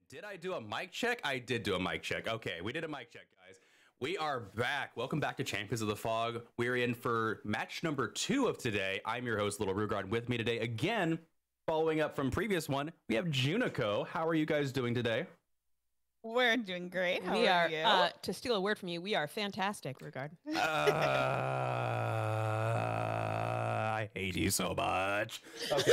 Did I do a mic check? I did do a mic check. Okay, we did a mic check, guys. We are back. Welcome back to Champions of the Fog. We're in for match number 2 of today. I'm your host, littlerugaard. With me today, again, following up from previous one, we have JuniKoh. How are you guys doing today? We're doing great. How are you? To steal a word from you, we are fantastic, Rugard. I hate you so much. Okay.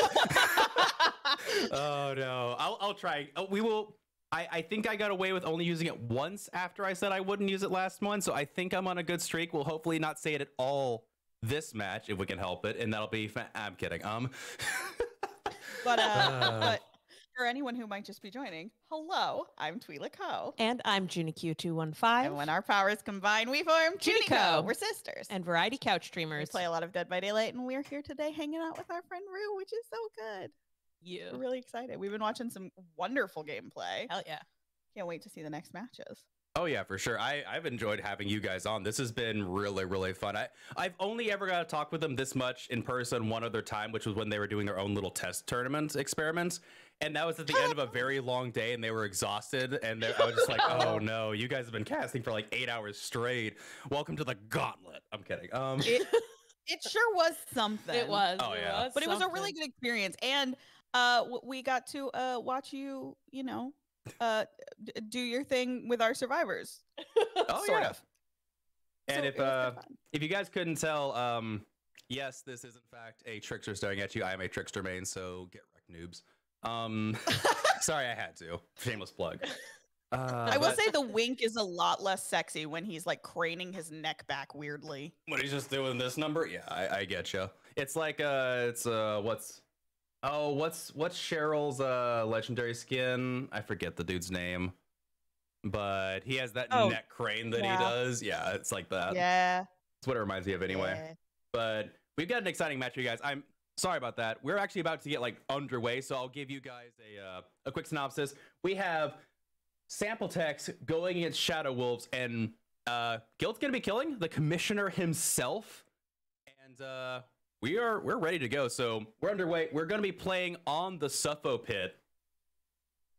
Oh no, I'll try. We will. I think I got away with only using it once after I said I wouldn't use it last one, so I think I'm on a good streak. We'll hopefully not say it at all this match if we can help it, and that'll be. I'm kidding. But for anyone who might just be joining, hello, I'm JuniKoh. And I'm JuniKoh215. And when our powers combine, we form JuniKoh. We're sisters. And Variety Couch Streamers. We play a lot of Dead by Daylight, and we're here today hanging out with our friend Rue, which is so good. Yeah. We're really excited. We've been watching some wonderful gameplay. Hell yeah. Can't wait to see the next matches. Oh yeah, for sure. I've enjoyed having you guys on. This has been really, really fun. I've only ever got to talk with them this much in person one other time, which was when they were doing their own little test tournament experiments. And that was at the end of a very long day, and they were exhausted. And I was just like, oh no, you guys have been casting for like 8 hours straight. Welcome to the gauntlet. I'm kidding. It sure was something. It was. Oh yeah. But it was a really good experience. And we got to watch you, do your thing with our survivors. Oh, sort yeah. of. And So if you guys couldn't tell, yes, this is in fact a trickster staring at you. I am a trickster main, so get wrecked, noobs. Sorry, I had to. Shameless plug. I will say the wink is a lot less sexy when he's like craning his neck back weirdly. When he's just doing this number, yeah, I get you. It's like what's Cheryl's legendary skin? I forget the dude's name, but he has that neck crane that he does. Yeah, it's like that. Yeah, that's what it reminds me of anyway. Yeah. But we've got an exciting match for you guys. I'm sorry about that. We're actually about to get like underway, so I'll give you guys a quick synopsis. We have Sample Text going against Shadow Wolves, and Guild's gonna be killing the commissioner himself, and we're ready to go. So we're underway. We're gonna be playing on the Suffo pit,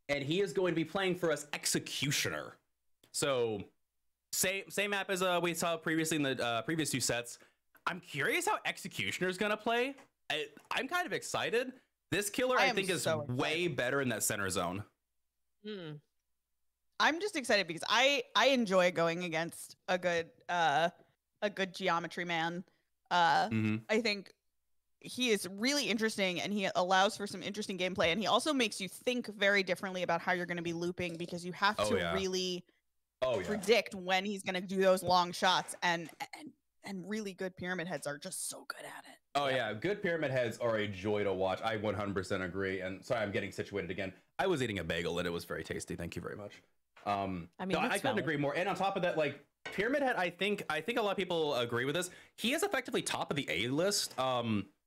and he is going to be playing for us Executioner. So same map as we saw previously in the previous 2 sets. I'm curious how Executioner is gonna play. I'm kind of excited. This killer I think is so way better in that center zone. I'm just excited because I enjoy going against a good geometry man. I think he is really interesting, and he allows for some interesting gameplay, and he also makes you think very differently about how you're going to be looping, because you have to really predict when he's going to do those long shots, and really good pyramid heads are just so good at it. Oh yeah, good pyramid heads are a joy to watch. I 100% agree. And sorry, I'm getting situated again. I was eating a bagel and it was very tasty. Thank you very much. I mean, I couldn't agree more. And on top of that, like pyramid head, I think a lot of people agree with this. He is effectively top of the A list.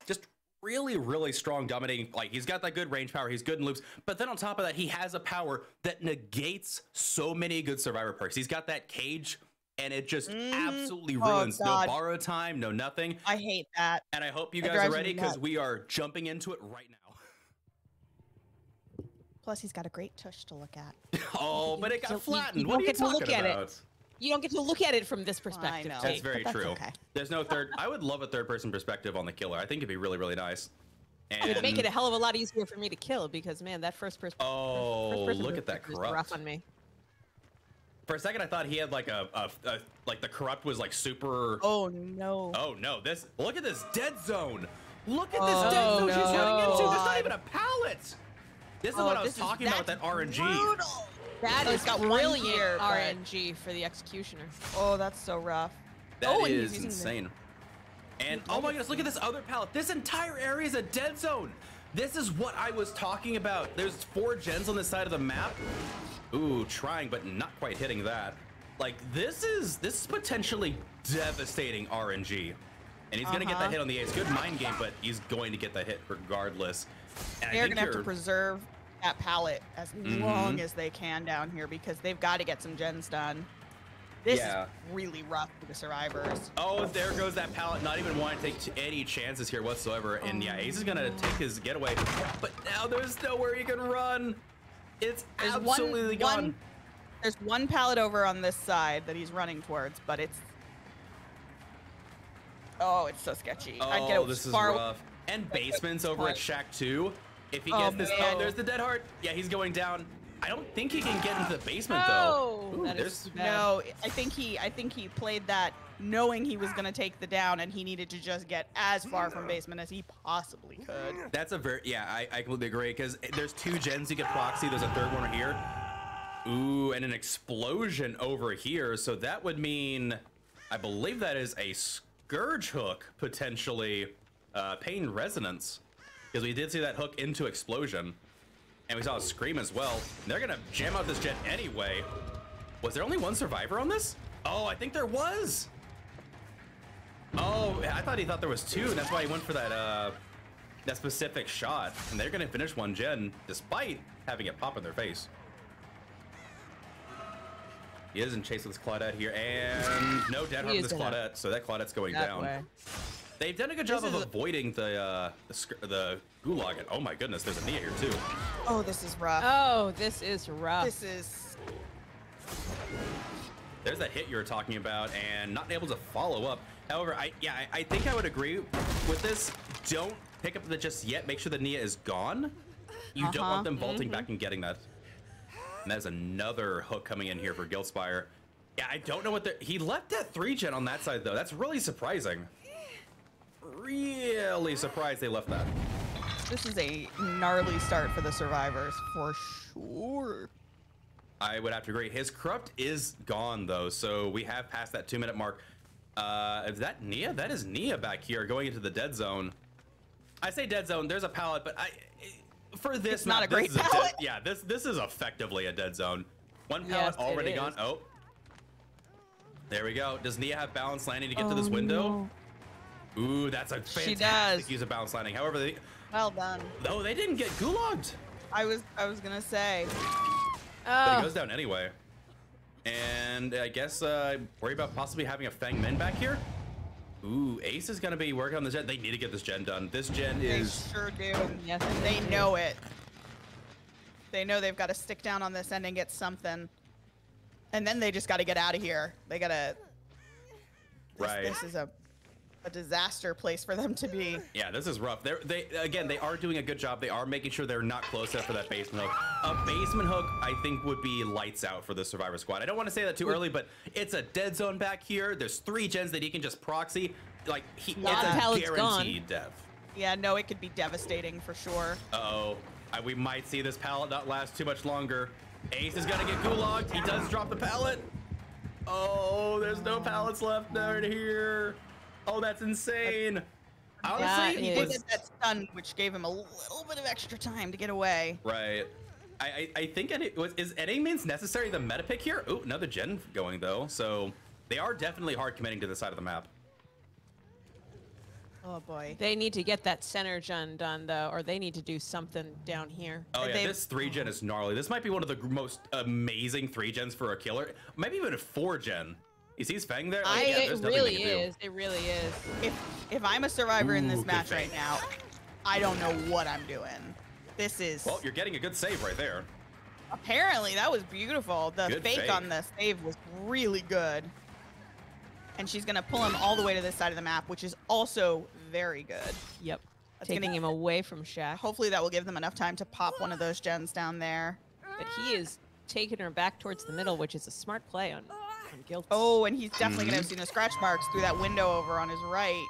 Just really, really strong, dominating. Like he's got that good range power. He's good in loops. But then on top of that, he has a power that negates so many good survivor perks. He's got that cage, and it just absolutely ruins. No borrow time, no nothing. I hate that. And I hope you guys are ready, because we are jumping into it right now. Plus, he's got a great tush to look at. Oh, but it got flattened. What are you talking about? You don't get to look at it from this perspective. That's very true. Okay. There's no third. I would love a third-person perspective on the killer. I think it'd be really, really nice. And it would make it a hell of a lot easier for me to kill, because man, that first person. Oh, look at that corrupt. Rough on me. For a second, I thought he had like like the corrupt was like super. Oh no. Oh no! Look at this dead zone. Look at this dead zone she's running into. There's not God. even a pallet. This is what I was talking about with that RNG. Brutal. That Oh, is it's got one brilliant here, but- RNG for the executioner. Oh, that's so rough. That and he's is using the- insane. And oh my goodness, look at this other pallet. This entire area is a dead zone. This is what I was talking about. There's 4 gens on this side of the map. Ooh, trying, but not quite hitting that. Like, this is potentially devastating RNG. And he's gonna get that hit on the ace. Good mind game, but he's going to get that hit regardless. And They're gonna have to preserve that pallet as long as they can down here because they've got to get some gens done. This is really rough for the survivors. Oh, there goes that pallet, not even wanting to take any chances here whatsoever. And yeah, Ace is gonna take his getaway, but now there's nowhere he can run. It's absolutely gone. There's one pallet over on this side that he's running towards, but it's it's so sketchy. I'd get Oh, this is rough. And basements over at Shack 2. If he gets this, there's the dead heart. Yeah, he's going down. I don't think he can get into the basement though. Ooh, that is too bad. No, I think he played that knowing he was gonna take the down, and he needed to just get as far from basement as he possibly could. That's a very I completely agree because there's 2 gens you could proxy. There's a 3rd one right here. Ooh, and an explosion over here. So that would mean, I believe that is a Scourge hook potentially, Pain Resonance, because we did see that hook into explosion. And we saw a scream as well. They're gonna jam out this jet anyway. Was there only 1 survivor on this? Oh, I think there was. Oh, I thought he thought there was 2, and that's why he went for that that specific shot. And they're gonna finish 1 gen despite having it pop in their face. He is in chase with this Claudette here, and no dead heart on this Claudette, so that Claudette's going down. They've done a good job of avoiding the gulag. And oh my goodness, there's a Nia here too. Oh, this is rough. Oh, this is rough. This is. There's that hit you were talking about, and not able to follow up. However, I think I would agree with this. Don't pick up the just yet. Make sure the Nia is gone. You don't want them vaulting back and getting that. And there's another hook coming in here for Guildspire. Yeah, I don't know what he left that 3 gen on that side though. That's really surprising. Really surprised they left that. This is a gnarly start for the survivors for sure. I would have to agree. His corrupt is gone though, so we have passed that 2-minute mark. Is that Nia? That is Nia back here going into the dead zone. I say dead zone. There's a pallet, but for this, it's not a great pallet. This is effectively a dead zone. 1 pallet already gone. Oh, there we go. Does Nia have balance landing to get to this window? No. Ooh, that's a fantastic use of balance landing. However, well done. No, they didn't get gulagged. I was gonna say. But he goes down anyway. And I guess worry about possibly having a Fang Min back here. Ooh, Ace is gonna be working on this gen. They need to get this gen done. This gen is. They sure do. Yes, and they know it. They know they've got to stick down on this end and get something. And then they just got to get out of here. They gotta. Right. This is a disaster place for them to be. Yeah, this is rough. They are doing a good job. They are making sure they're not close enough for that basement hook. A basement hook, I think, would be lights out for the Survivor Squad. I don't want to say that too early, but it's a dead zone back here. There's 3 gens that he can just proxy. Like, it's a guaranteed death. Yeah, no, it could be devastating for sure. Uh-oh. We might see this pallet not last too much longer. Ace is gonna get gulagged. He does drop the pallet. Oh, there's no pallets left down here. Oh, that's insane. Honestly, he did get that stun, which gave him a little bit of extra time to get away. Right. I think is any means necessary the meta pick here? Ooh, another gen going though. So they are definitely hard committing to the side of the map. Oh boy. They need to get that center gen done though, or they need to do something down here. Oh yeah, this 3 gen is gnarly. This might be one of the most amazing 3 gens for a killer. Maybe even a 4 gen. You see his Fang there? Like, it really is. It really is. If I'm a survivor in this match right now, I don't know what I'm doing. This is. Well, you're getting a good save right there. Apparently, that was beautiful. The fake on the save was really good. And she's gonna pull him all the way to this side of the map, which is also very good. Yep. Taking him away from Shack. Hopefully that will give them enough time to pop one of those gens down there. But he is taking her back towards the middle, which is a smart play on Guild. Oh, and he's definitely gonna have seen the scratch marks through that window over on his right.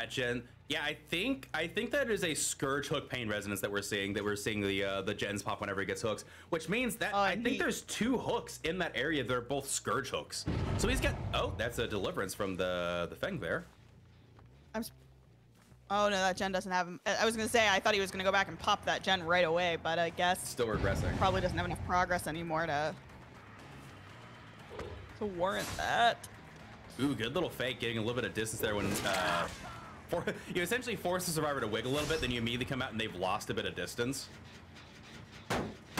that gen. Yeah, I think that is a Scourge hook pain resonance that we're seeing. The gens pop whenever he gets hooks, which means that I think there's 2 hooks in that area. They're both Scourge hooks. So he's got. Oh, that's a deliverance from the Feng there. Oh no, that gen doesn't have him. I was gonna say I thought he was gonna go back and pop that gen right away, but I guess still regressing. Probably doesn't have enough progress anymore to warrant that. Ooh, good little fake, getting a little bit of distance there when you essentially force the survivor to wiggle a little bit, then you immediately come out and they've lost a bit of distance.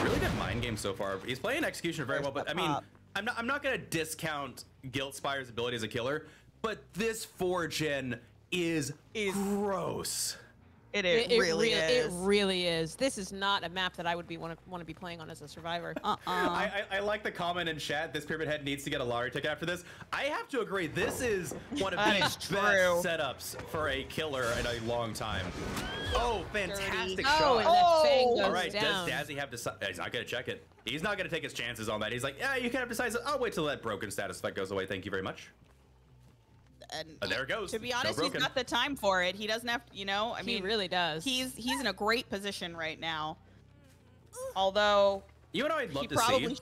Really good mind game so far. He's playing executioner very well, but I mean, I'm not gonna discount Guilt Spire's ability as a killer, but this 4-gen is gross. It really is. This is not a map that I would want to be playing on as a survivor. I like the comment in chat. This Pyramid Head needs to get a lottery ticket after this. I have to agree. This is one of the best setups for a killer in a long time. Oh, fantastic shot! And that Fang goes all right, down. does Dazzy have to? He's not gonna check it. He's not gonna take his chances on that. He's like, yeah, you can have decides. I'll wait till that broken status effect goes away. Thank you very much. And there it goes. To be honest, he's got the time for it. He doesn't have to, you know. I mean, he really does. He's in a great position right now. Although, you know, I'd love to see.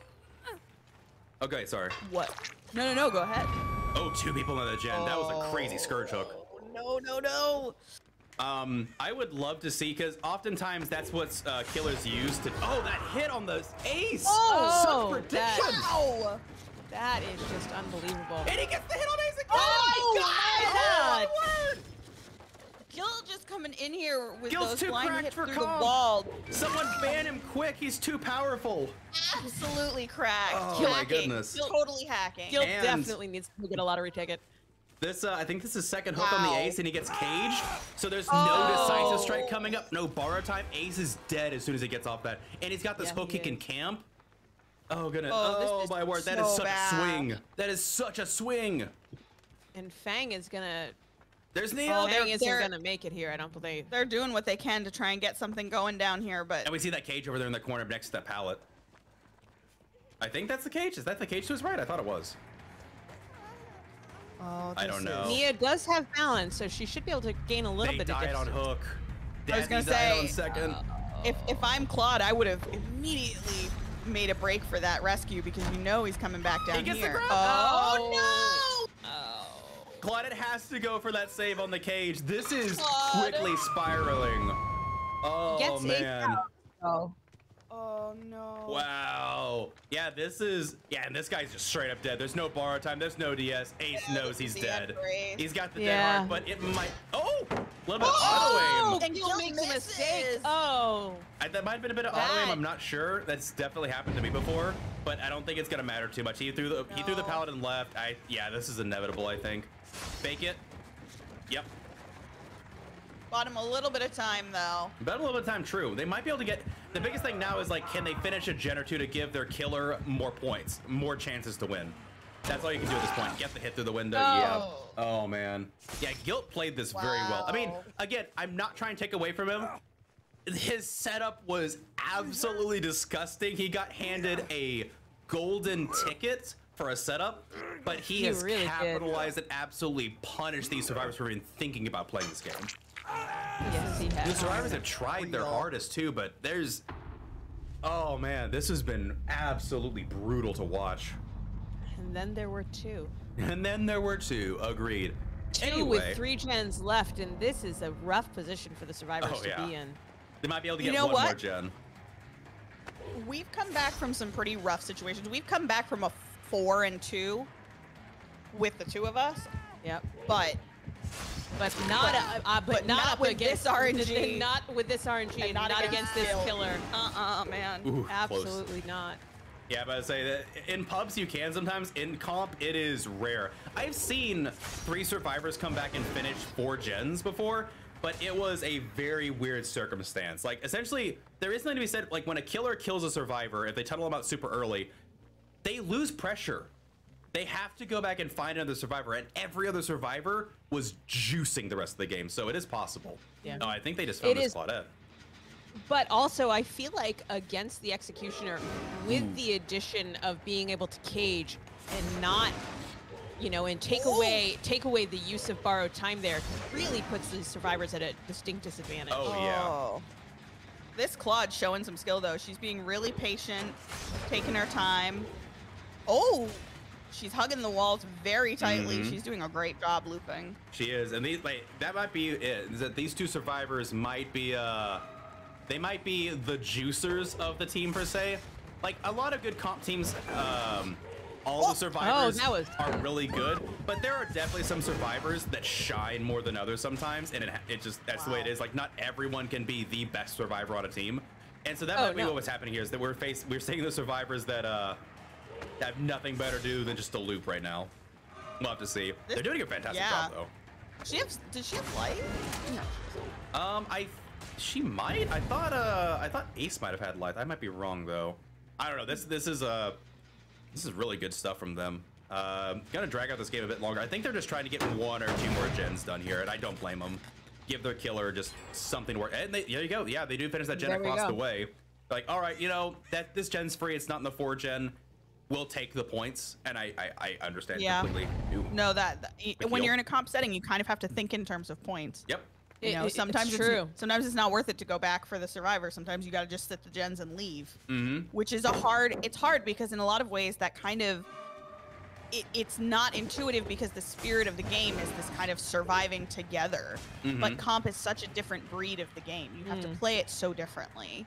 Okay, sorry. What? No. Go ahead. Oh, 2 people on the gen. That was a crazy Scourge hook. No. I would love to see, because oftentimes that's what killers use to. Oh, that hit on the ace. Oh, such prediction. Wow. That is just unbelievable. And he gets the hit on ace again. Oh my God! Gil just coming in here with Gil's those too flying cracked hits for through comp. the wall. Someone ban him quick. He's too powerful. Absolutely cracked. Oh hacking. my goodness. Totally hacking. Gil definitely needs to get a lottery ticket. This, I think this is second hook on the ace, and he gets caged. So there's no decisive strike coming up. No borrow time. Ace is dead as soon as he gets off that. And he's got this hook he can camp. Oh, goodness. Oh, my word. That is such a swing. That is such a swing. And Fang is going to... There's Neil. Fang isn't going to make it here, I don't believe. They're doing what they can to try and get something going down here, but... And we see that cage over there in the corner next to that pallet. I think that's the cage. Is that the cage to his right? I thought it was. Oh, I don't know. Nia does have balance, so she should be able to gain a little bit of distance. They died on hook. I was going to say, on second. If I'm Claude, I would have immediately made a break for that rescue, because you know he's coming back down here. The grab. Oh, no! Claude has to go for that save on the cage. This is quickly spiraling. Oh, man. Oh, no. Wow. Yeah, this is... Yeah, and this guy's just straight up dead. There's no borrow time. There's no DS. Ace knows he's dead. He's got the dead heart, but it might... Oh! A little bit of auto aim. And Gil makes a mistake. Oh. That might have been a bit of auto aim. I'm not sure. That's definitely happened to me before, but I don't think it's going to matter too much. He threw the paladin left. Yeah, this is inevitable, I think. Fake it. Yep. Bought him a little bit of time, though. But a little bit of time, true. They might be able to get... The biggest thing now is, like, can they finish a gen or two to give their killer more points, more chances to win? That's all you can do at this point. Get the hit through the window. Yeah. Oh, man. Yeah, Guilt played this very well. I mean, again, I'm not trying to take away from him. His setup was absolutely disgusting. He got handed a golden ticket for a setup, but he has really capitalized and absolutely punished these survivors for even thinking about playing this game. Yes, he has. The survivors have tried their hardest too, but there's... Oh man, this has been absolutely brutal to watch. And then there were 2. And then there were 2, agreed. 2 with 3 gens left, and this is a rough position for the survivors to be in. They might be able to get one more gen. We've come back from some pretty rough situations. We've come back from a 4-2 with the 2 of us. Yep. But not with this RNG. Not with this RNG, and not against this killer. Man. Ooh, absolutely not. Yeah, but I'd say that in pubs you can sometimes. In comp, it is rare. I've seen 3 survivors come back and finish 4 gens before, but it was a very weird circumstance. Like, essentially, there is something to be said, like, when a killer kills a survivor, if they tunnel them out super early, they lose pressure. They have to go back and find another survivor, and every other survivor was juicing the rest of the game, so it is possible. Yeah. No, I think they just found this Claudette. But also, I feel like against the Executioner, with the addition of being able to cage and not you know, and take away the use of borrowed time there really puts the survivors at a distinct disadvantage. Oh, yeah. This Claude showing some skill though. She's being really patient, taking her time. Oh, she's hugging the walls very tightly. She's doing a great job looping. She is, and these that might be it. Is that these two survivors might be they might be the juicers of the team per se. Like a lot of good comp teams, all the survivors are really good, but there are definitely some survivors that shine more than others sometimes, and it just that's the way it is. Like not everyone can be the best survivor on a team, and so that might be what was happening here is that we're seeing the survivors that have nothing better to do than just to loop right now. We'll have to see. They're doing a fantastic job though. Does she have light? She might. I thought Ace might have had light. I might be wrong though. I don't know. This is really good stuff from them. Gonna drag out this game a bit longer. I think they're just trying to get 1 or 2 more gens done here, and I don't blame them. Give their killer just something to work. And there you go. Yeah, they do finish that gen across the way. Like, all right, you know that this gen's free. It's not in the 4 gen. We'll take the points, and I understand completely. No, when you're in a comp setting, you kind of have to think in terms of points. Yep. You know, sometimes it's not worth it to go back for the survivor. Sometimes you got to just sit the gens and leave, which is it's hard because in a lot of ways that kind of, it's not intuitive because the spirit of the game is this kind of surviving together. But comp is such a different breed of the game. You have to play it so differently.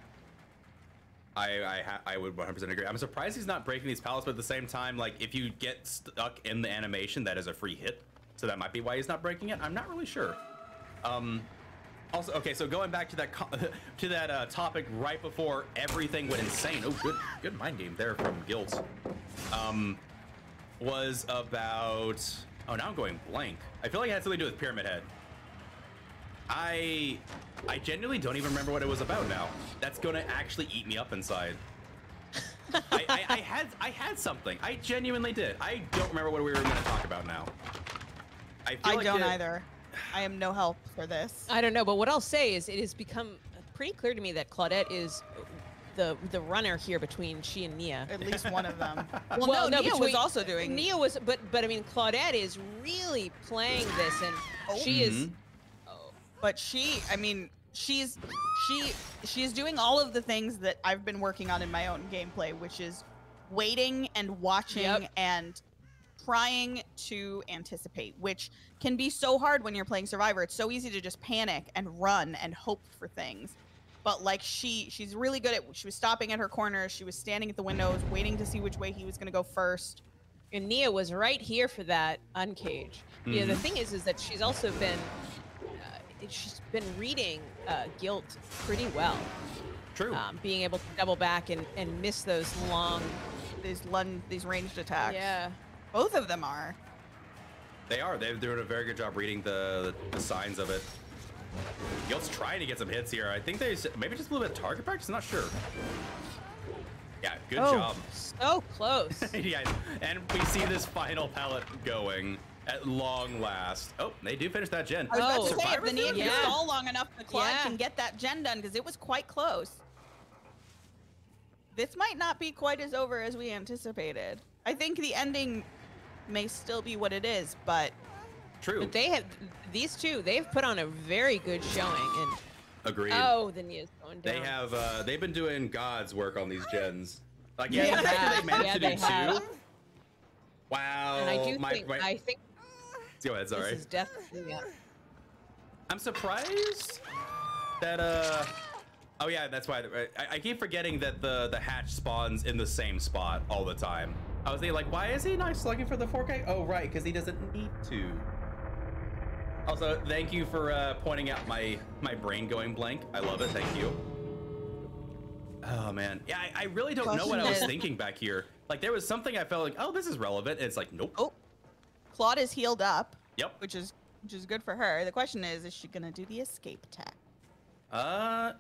I would 100% agree. I'm surprised he's not breaking these pallets, but at the same time, like if you get stuck in the animation, that is a free hit. So that might be why he's not breaking it. I'm not really sure. Also, okay, so going back to that topic right before everything went insane. Oh, good mind game there from Guilt. Was about. Oh, now I'm going blank. I feel like it had something to do with Pyramid Head. I genuinely don't even remember what it was about now. That's gonna actually eat me up inside. I had something. I genuinely did. I don't remember what we were gonna talk about now. I don't either. I am no help for this. I don't know, but what I'll say is it has become pretty clear to me that Claudette is the runner here between she and Nia. At least one of them. Well, no, Nia was also doing. Nia was, but I mean, Claudette is really playing this, and she is. But she, I mean, she's doing all of the things that I've been working on in my own gameplay, which is waiting and watching and trying to anticipate, which can be so hard when you're playing Survivor. It's so easy to just panic and run and hope for things. But like she's really good at, she was stopping at her corner, she was standing at the windows, waiting to see which way he was gonna go first. And Nia was right here for that uncage. Yeah, the thing is that she's also been, she's been reading Guilt pretty well. True. Being able to double back and miss those long, these ranged attacks. Yeah. Both of them are. They are. They're doing a very good job reading the signs of it. Guilt's trying to get some hits here. I think they maybe just a little bit of target practice. I'm not sure. Yeah, good job. So close. Yeah, and we see this final pellet going at long last. Oh, they do finish that gen. I was about to say, if the Nia can stall long enough, the Claude can get that gen done because it was quite close. This might not be quite as over as we anticipated. I think the ending may still be what it is, but true. But they have these two. They've put on a very good showing. And agreed. Oh, the Nia's going down. They have. They've been doing God's work on these gens. Like they managed to do 2. Wow. And I do I think. Go ahead. Sorry. This is definitely. Yeah. I'm surprised that Oh yeah, that's why I keep forgetting that the hatch spawns in the same spot all the time. I was thinking like, why is he not slugging for the 4K? Oh right, because he doesn't need to. Also, thank you for pointing out my brain going blank. I love it. Thank you. Oh man, yeah, I really don't know what I was thinking back here. Like there was something I felt like, oh, this is relevant. And it's like, nope. Oh, Claude is healed up. Yep. Which is good for her. The question is she gonna do the escape attack?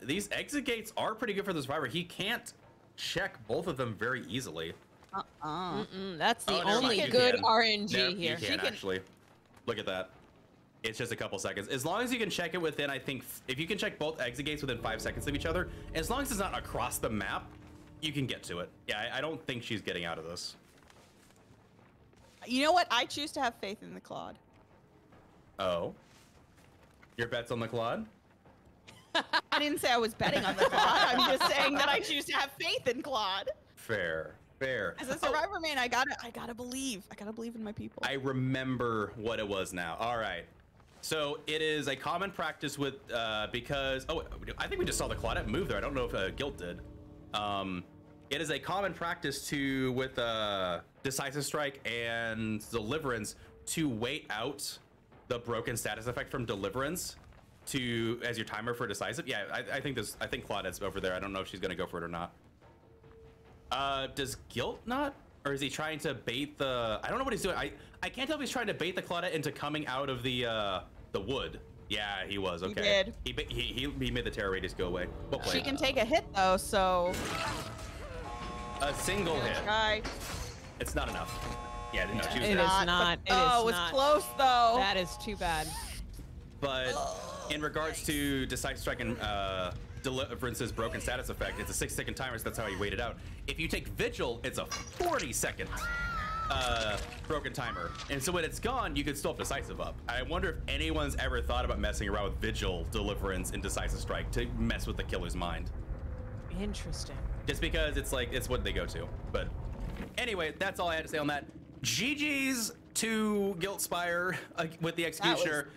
These exit gates are pretty good for the survivor. He can't check both of them very easily. That's the only good RNG here. You can actually. Look at that. It's just a couple seconds. As long as you can check it within, I think, if you can check both exit gates within 5 seconds of each other, as long as it's not across the map, you can get to it. Yeah, I don't think she's getting out of this. You know what? I choose to have faith in the Claude. Oh. Your bet's on the Claude? I didn't say I was betting on the Claude. I'm just saying that I choose to have faith in Claude. Fair. As a Survivor man, I gotta believe. I gotta believe in my people. I remember what it was now. All right. So it is a common practice with because I think we just saw the Claudette move there. I don't know if Guilt did. It is a common practice with Decisive Strike and Deliverance to wait out the broken status effect from Deliverance as your timer for Decisive. Yeah, I think Claudette's over there. I don't know if she's gonna go for it or not. Does Guilt not? Or is he trying to bait the... I don't know what he's doing. I can't tell if he's trying to bait the Claudette into coming out of the wood. Yeah, he was. Okay. He did. He made the terror radius go away. Well played. She can take a hit though, so... A single hit. Try. It's not enough. Yeah, no, she was It is not. It is it was not. close though. That is too bad. But in regards to Decisive Strike and Deliverance's broken status effect, it's a 6-second timer, so that's how you wait it out. If you take Vigil, it's a 40-second broken timer. And so when it's gone, you could still have Decisive up. I wonder if anyone's ever thought about messing around with Vigil, Deliverance, and Decisive Strike to mess with the killer's mind. Interesting. Just because it's what they go to. But anyway, that's all I had to say on that. GG's to Guiltspire with the Executioner.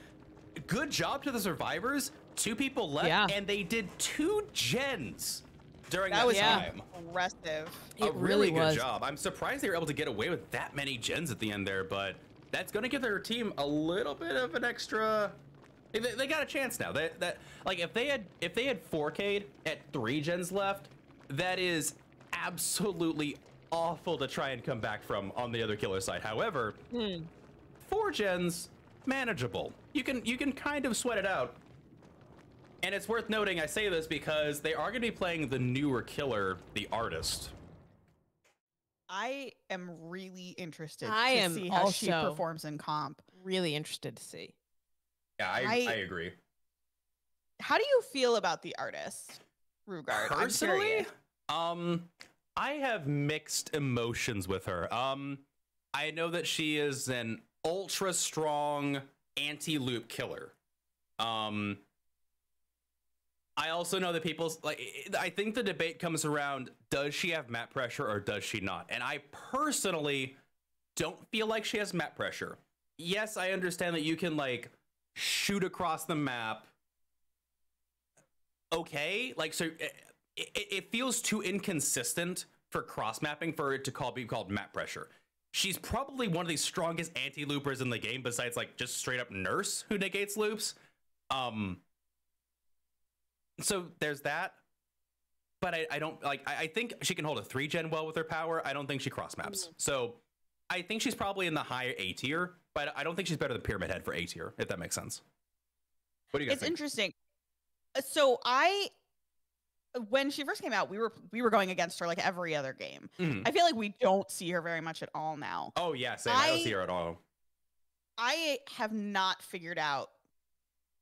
Good job to the survivors. 2 people left, and they did 2 gens during that time. Impressive. It really good job. I'm surprised they were able to get away with that many gens at the end there, but that's going to give their team a little bit of an extra. They got a chance now. Like if they had 4K'd at 3 gens left, that is absolutely awful to try and come back from on the other killer side. However, 4 gens manageable. You can kind of sweat it out. And it's worth noting, I say this because they are going to be playing the newer killer, the Artist. I am really interested to see how she performs in comp. Really interested to see. Yeah, I agree. How do you feel about the Artist, Rugaard? Personally, I have mixed emotions with her. I know that she is an ultra strong anti-loop killer. I also know that I think the debate comes around, does she have map pressure or does she not? And I personally don't feel like she has map pressure. Yes, I understand that you can shoot across the map. Okay, so it feels too inconsistent for cross mapping for it to be called map pressure. She's probably one of the strongest anti-loopers in the game, besides just straight up Nurse who negates loops. So there's that. But I don't I think she can hold a 3-gen well with her power. I don't think she cross maps. So I think she's probably in the higher A tier, but I don't think she's better than Pyramid Head for A tier, if that makes sense. What do you guys think? It's interesting. So when she first came out, we were going against her like every other game. I feel like we don't see her very much at all now. Oh yeah, same. I don't see her at all. I have not figured out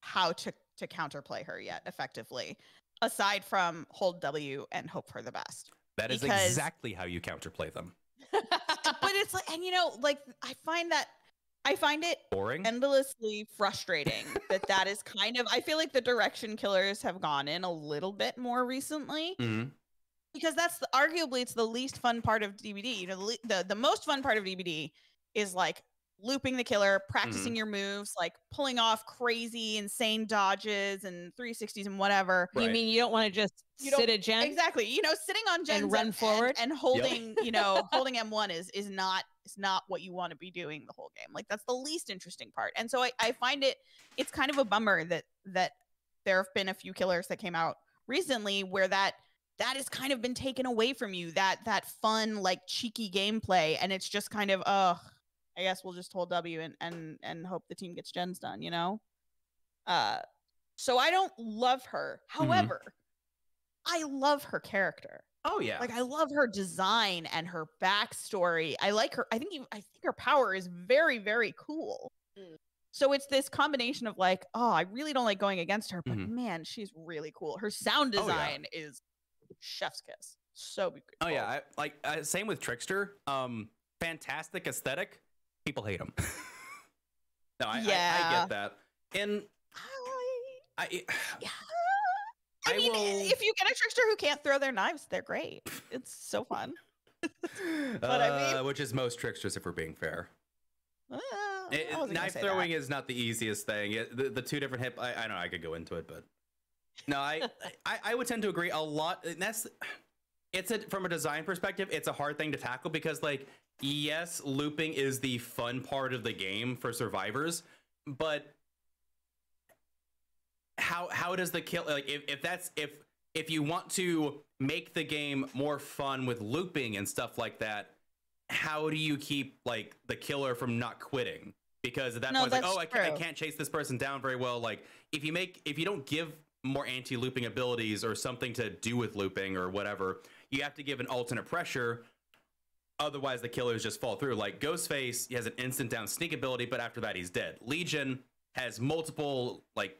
how to counterplay her yet effectively, aside from hold W and hope for the best. That is exactly how you counterplay them. But it's and I find it boring, endlessly frustrating that is kind of, I feel like the direction killers have gone in a little bit more recently, because that's arguably it's the least fun part of DBD. The most fun part of DBD is looping the killer, practicing your moves, pulling off crazy, insane dodges and 360s and whatever. Right. You mean you don't want to just sit at gen? Exactly. Sitting on gen and run forward and holding, holding M1 is not what you want to be doing the whole game. That's the least interesting part. And so I find it's kind of a bummer that there have been a few killers that came out recently where that has kind of been taken away from you, that fun, cheeky gameplay. And it's just kind of, I guess we'll just hold W and hope the team gets gens done, So I don't love her. However, I love her character. Oh yeah. I love her design and her backstory. I like her. I think her power is very, very cool. So it's this combination of I really don't like going against her, but man, she's really cool. Her sound design is chef's kiss. So good. Oh yeah. Same with Trickster. Fantastic aesthetic. people hate him. No, I get that. And yeah. I mean, if you get a trickster who can't throw their knives, they're great. It's so fun. But I mean, which is most tricksters, if we're being fair. Knife throwing is not the easiest thing. The two different hip. I know I could go into it, but no, I would tend to agree a lot. And from a design perspective, it's a hard thing to tackle because, like, yes, looping is the fun part of the game for survivors, but how does the kill, like, if you want to make the game more fun with looping and stuff like that, how do you keep, like, the killer from not quitting? Because at that point, it's like, I can't chase this person down very well. Like, if you don't give more anti-looping abilities or something to do with looping or whatever, you have to give an alternate pressure. Otherwise, the killers just fall through. Like Ghostface, he has an instant down sneak ability, but after that, he's dead. Legion has multiple, like,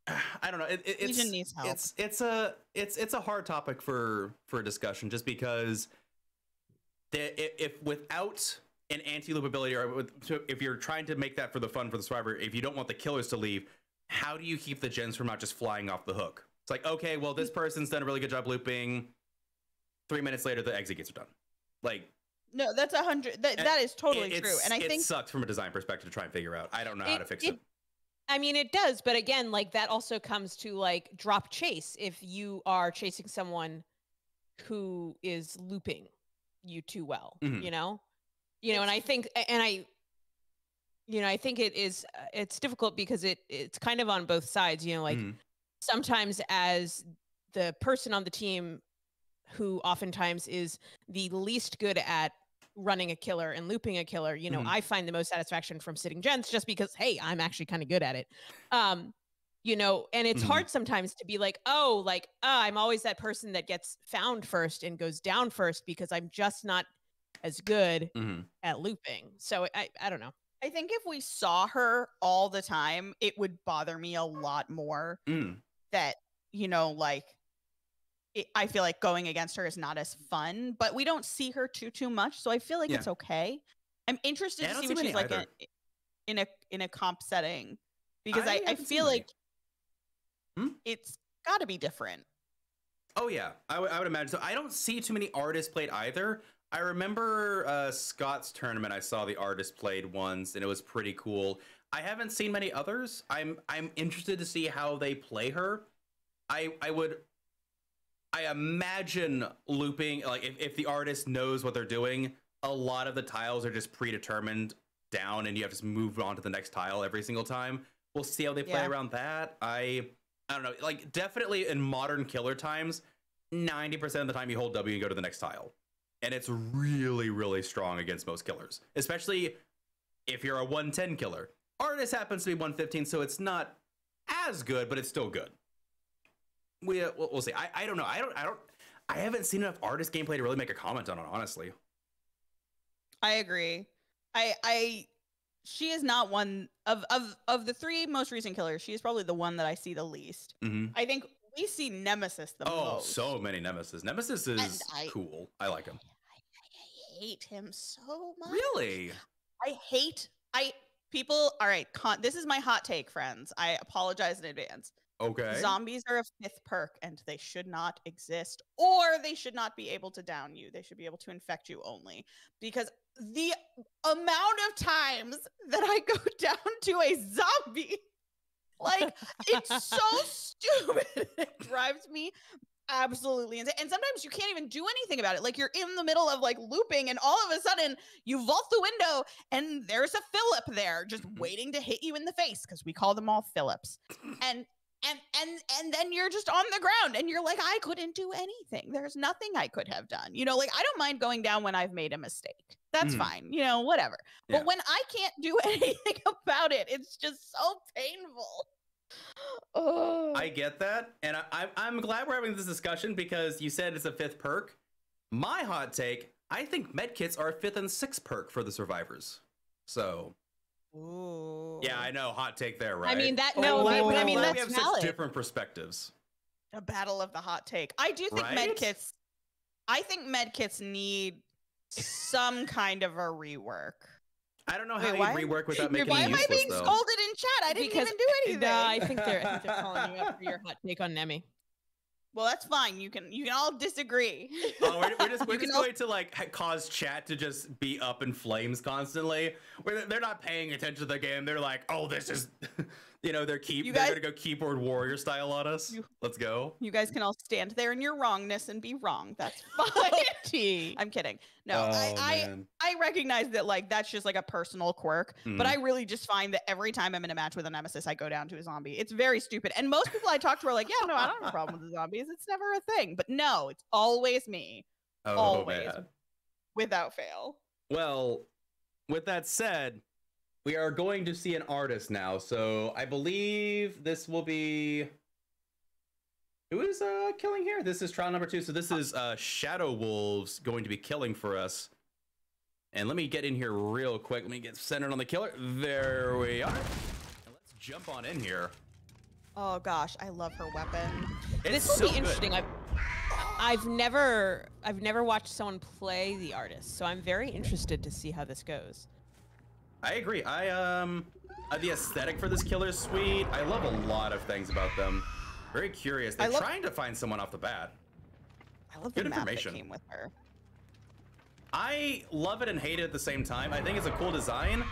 I don't know. Legion needs help. It's a hard topic for discussion, just because if without an anti-loop ability, or if you're trying to make that for the fun for the survivor, if you don't want the killers to leave, how do you keep the gens from not just flying off the hook? It's like, okay, well, this person's done a really good job looping. 3 minutes later, the exit gates are done. Like, no, that's 100. That is totally true. And I think it sucks from a design perspective to try and figure out. I don't know how to fix it. I mean, it does, but again, like, that also comes to, like, drop chase. If you are chasing someone who is looping you too well, you know, and I think, I think it's difficult because it's kind of on both sides, like sometimes as the person on the team who oftentimes is the least good at running a killer and looping a killer, I find the most satisfaction from sitting gens, just because, hey, I'm actually kind of good at it. And it's hard sometimes to be like, I'm always that person that gets found first and goes down first because I'm just not as good at looping. So I don't know. I think if we saw her all the time, it would bother me a lot more that, I feel like going against her is not as fun, but we don't see her too much. So I feel like it's okay. I'm interested to see what she's like in a comp setting, because I feel like it's got to be different. Oh yeah, I would imagine so. I don't see too many artists played either. I remember Scott's tournament. I saw the artist played once, and it was pretty cool. I haven't seen many others. I'm interested to see how they play her. I imagine looping, like, if the artist knows what they're doing, a lot of the tiles are just predetermined down, and you have to move on to the next tile every single time. We'll see how they play around that. I don't know. Like, definitely in modern killer times, 90% of the time you hold W and go to the next tile. And it's really, really strong against most killers, especially if you're a 110 killer. Artist happens to be 115, so it's not as good, but it's still good. We'll see. I don't know. I haven't seen enough artist gameplay to really make a comment on it, honestly. I agree. She is not one of the three most recent killers. She is probably the one that I see the least. I think we see Nemesis the most. Oh, so many Nemesis. Nemesis is cool. I like him. I hate him so much. Really? People. All right. This is my hot take, friends. I apologize in advance. Okay. Zombies are a 5th perk, and they should not exist, or they should not be able to down you. They should be able to infect you only, because the amount of times that I go down to a zombie, like, it's so stupid. It drives me absolutely insane. And sometimes you can't even do anything about it. Like, you're in the middle of, like, looping, and all of a sudden you vault the window and there's a Phillip there just waiting to hit you in the face, because we call them all Phillips. And then you're just on the ground and you're like, I couldn't do anything. There's nothing I could have done. Like, I don't mind going down when I've made a mistake. That's fine. Whatever. Yeah. But when I can't do anything about it, it's just so painful. Oh. I get that. And I'm glad we're having this discussion, because you said it's a 5th perk. My hot take, I think medkits are a 5th and 6th perk for the survivors. So... Ooh. Yeah, I know. Hot take there, right? I mean, that's we have valid. such different perspectives. A battle of the hot take. I do think medkits. I think medkits need some kind of a rework. I don't know how Wait, you rework without making why it am I useless, being though. scolded in chat? I didn't even do anything. I think they're calling you up for your hot take on Nemi. Well, that's fine. You can all disagree. Oh, we're just going to like cause chat to just be up in flames constantly. Where they're not paying attention to the game. They're like, oh, this is, you know, they're gonna go keyboard warrior style on us. Let's go. You guys can all stand there in your wrongness and be wrong. That's fine. I'm kidding. No, I recognize that like that's just like a personal quirk, but I really just find that every time I'm in a match with a nemesis, I go down to a zombie. It's very stupid. And most people I talk to are like, yeah, no, I don't have a problem with the zombies. It's never a thing. But no, it's always me. Always. Man. Without fail. Well, with that said, we are going to see an artist now. So I believe this will be... Who is killing here? This is trial number 2. So this is Shadow Wolves going to be killing for us. And let me get in here real quick. Let me get centered on the killer. There we are. And let's jump on in here. Oh gosh, I love her weapon. This will be interesting. I've never watched someone play the artist, so I'm very interested to see how this goes. I agree. The aesthetic for this killer is sweet. I love a lot of things about them. Very curious. They're trying to find someone off the bat. I love the map that came with her. I love it and hate it at the same time. I think it's a cool design.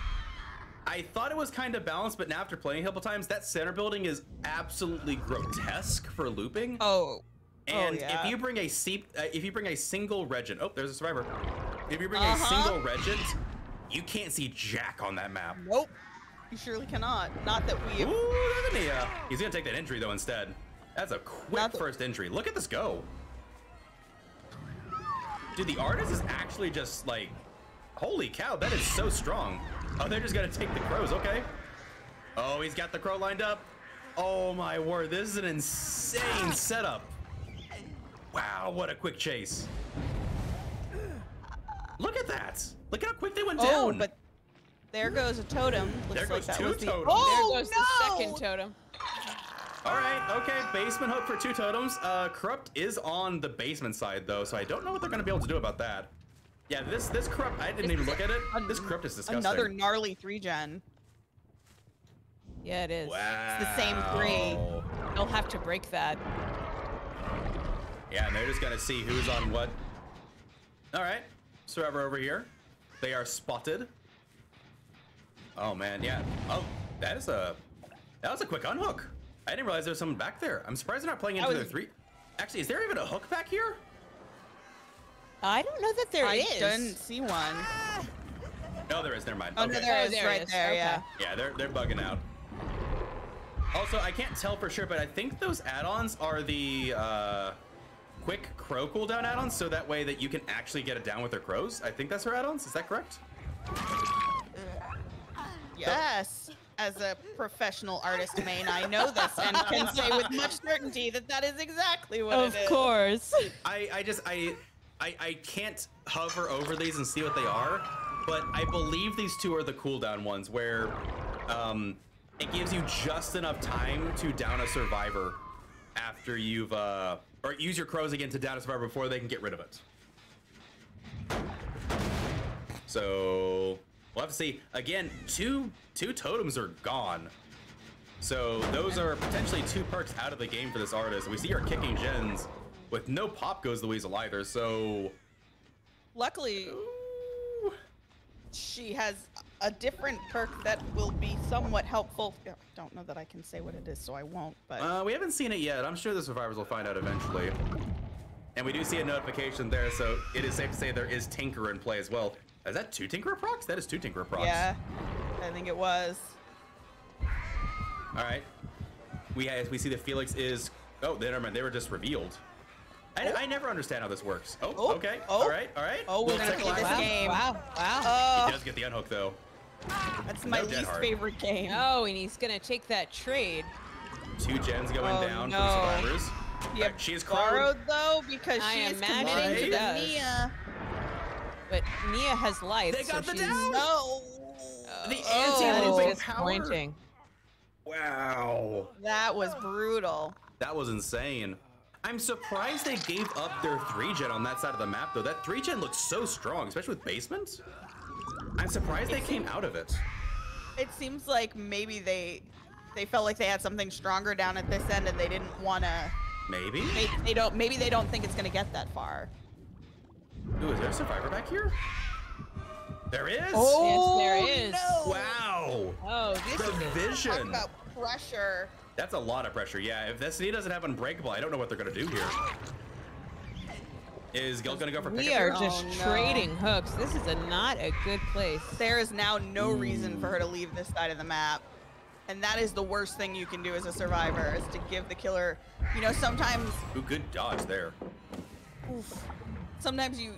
I thought it was kind of balanced, but now after playing a couple times, that center building is absolutely grotesque for looping. And if you bring a single regent, oh, there's a survivor. If you bring a single regent, you can't see jack on that map. Nope, you surely cannot. Not that we. Ooh, look at Nia. He's gonna take that entry though instead. That's a quick first entry. Look at this go. Dude, the artist is actually just like, holy cow, that is so strong. Oh, they're just gonna take the crows, okay. Oh, he's got the crow lined up. Oh my word, this is an insane setup. Wow, what a quick chase. Look at that. Look how quick they went down. Oh, but there goes a totem. There goes two totems. Oh, there goes the second totem. All right, okay, basement hook for 2 totems. Corrupt is on the basement side though, so I don't know what they're gonna be able to do about that. Yeah, this Corrupt, I didn't even look at it. This Corrupt is disgusting. Another gnarly 3-gen. Yeah, it is. Wow. It's the same 3. They'll have to break that. Yeah, and they're just gonna see who's on what. All right, survivor over here. They are spotted. Oh man, yeah. Oh, that was a quick unhook. I didn't realize there was someone back there. I'm surprised they're not playing into their 3. Actually, is there even a hook back here? I don't know that there is. I didn't see one. No, there is. Never mind. Oh, okay. no, there is right there. Okay. Yeah. Yeah, they're bugging out. Also, I can't tell for sure, but I think those add-ons are the quick crow cooldown add-ons, so that way that you can actually get it down with their crows. I think that's her add-ons. Is that correct? Yes. As a professional artist main, I know this and can say with much certainty that that is exactly what it is. Of course. I can't hover over these and see what they are, but I believe these 2 are the cooldown ones where it gives you just enough time to down a survivor after you've or use your crows again to down a survivor before they can get rid of it. So we'll have to see. Again, two totems are gone. So those are potentially 2 perks out of the game for this artist. We see her kicking gens with no pop goes the weasel either, so... Luckily, she has a different perk that will be somewhat helpful. I don't know that I can say what it is, so I won't, but... we haven't seen it yet. I'm sure the survivors will find out eventually. And we do see a notification there, so it is safe to say there is Tinker in play as well. Is that 2 Tinkerer procs? That is 2 Tinkerer procs. Yeah, I think it was. All right. We see that Felix is... Oh, never mind. They were just revealed. I never understand how this works. Oh, okay. All right. Oh, we're gonna play this game. Wow. He does get the unhook, though. That's my least favorite game. Oh, and he's gonna take that trade. 2 gens going down for the survivors. Yeah, right, she is borrowed though because I she is imagine committing she to does. Nia. But Nia has life. They got so the she's... down. No. The That anti-looping is disappointing. Wow. That was brutal. That was insane. I'm surprised they gave up their 3-gen on that side of the map, though. That 3-gen looks so strong, especially with basement. I'm surprised they came out of it. It seems like maybe they felt like they had something stronger down at this end, and they didn't want to. Maybe? Maybe they don't think it's gonna get that far. Ooh, is there a survivor back here? There is. Oh, yes, there is. No. Wow. Oh, this The is vision. Talk about pressure. That's a lot of pressure. Yeah, if Destiny doesn't have Unbreakable, I don't know what they're gonna do here. Is Guild gonna go for pickup? We are here? just trading hooks. This is not a good place. There is now no reason for her to leave this side of the map. And that is the worst thing you can do as a survivor, is to give the killer, you know, sometimes... Ooh, good dodge there. Oof. Sometimes you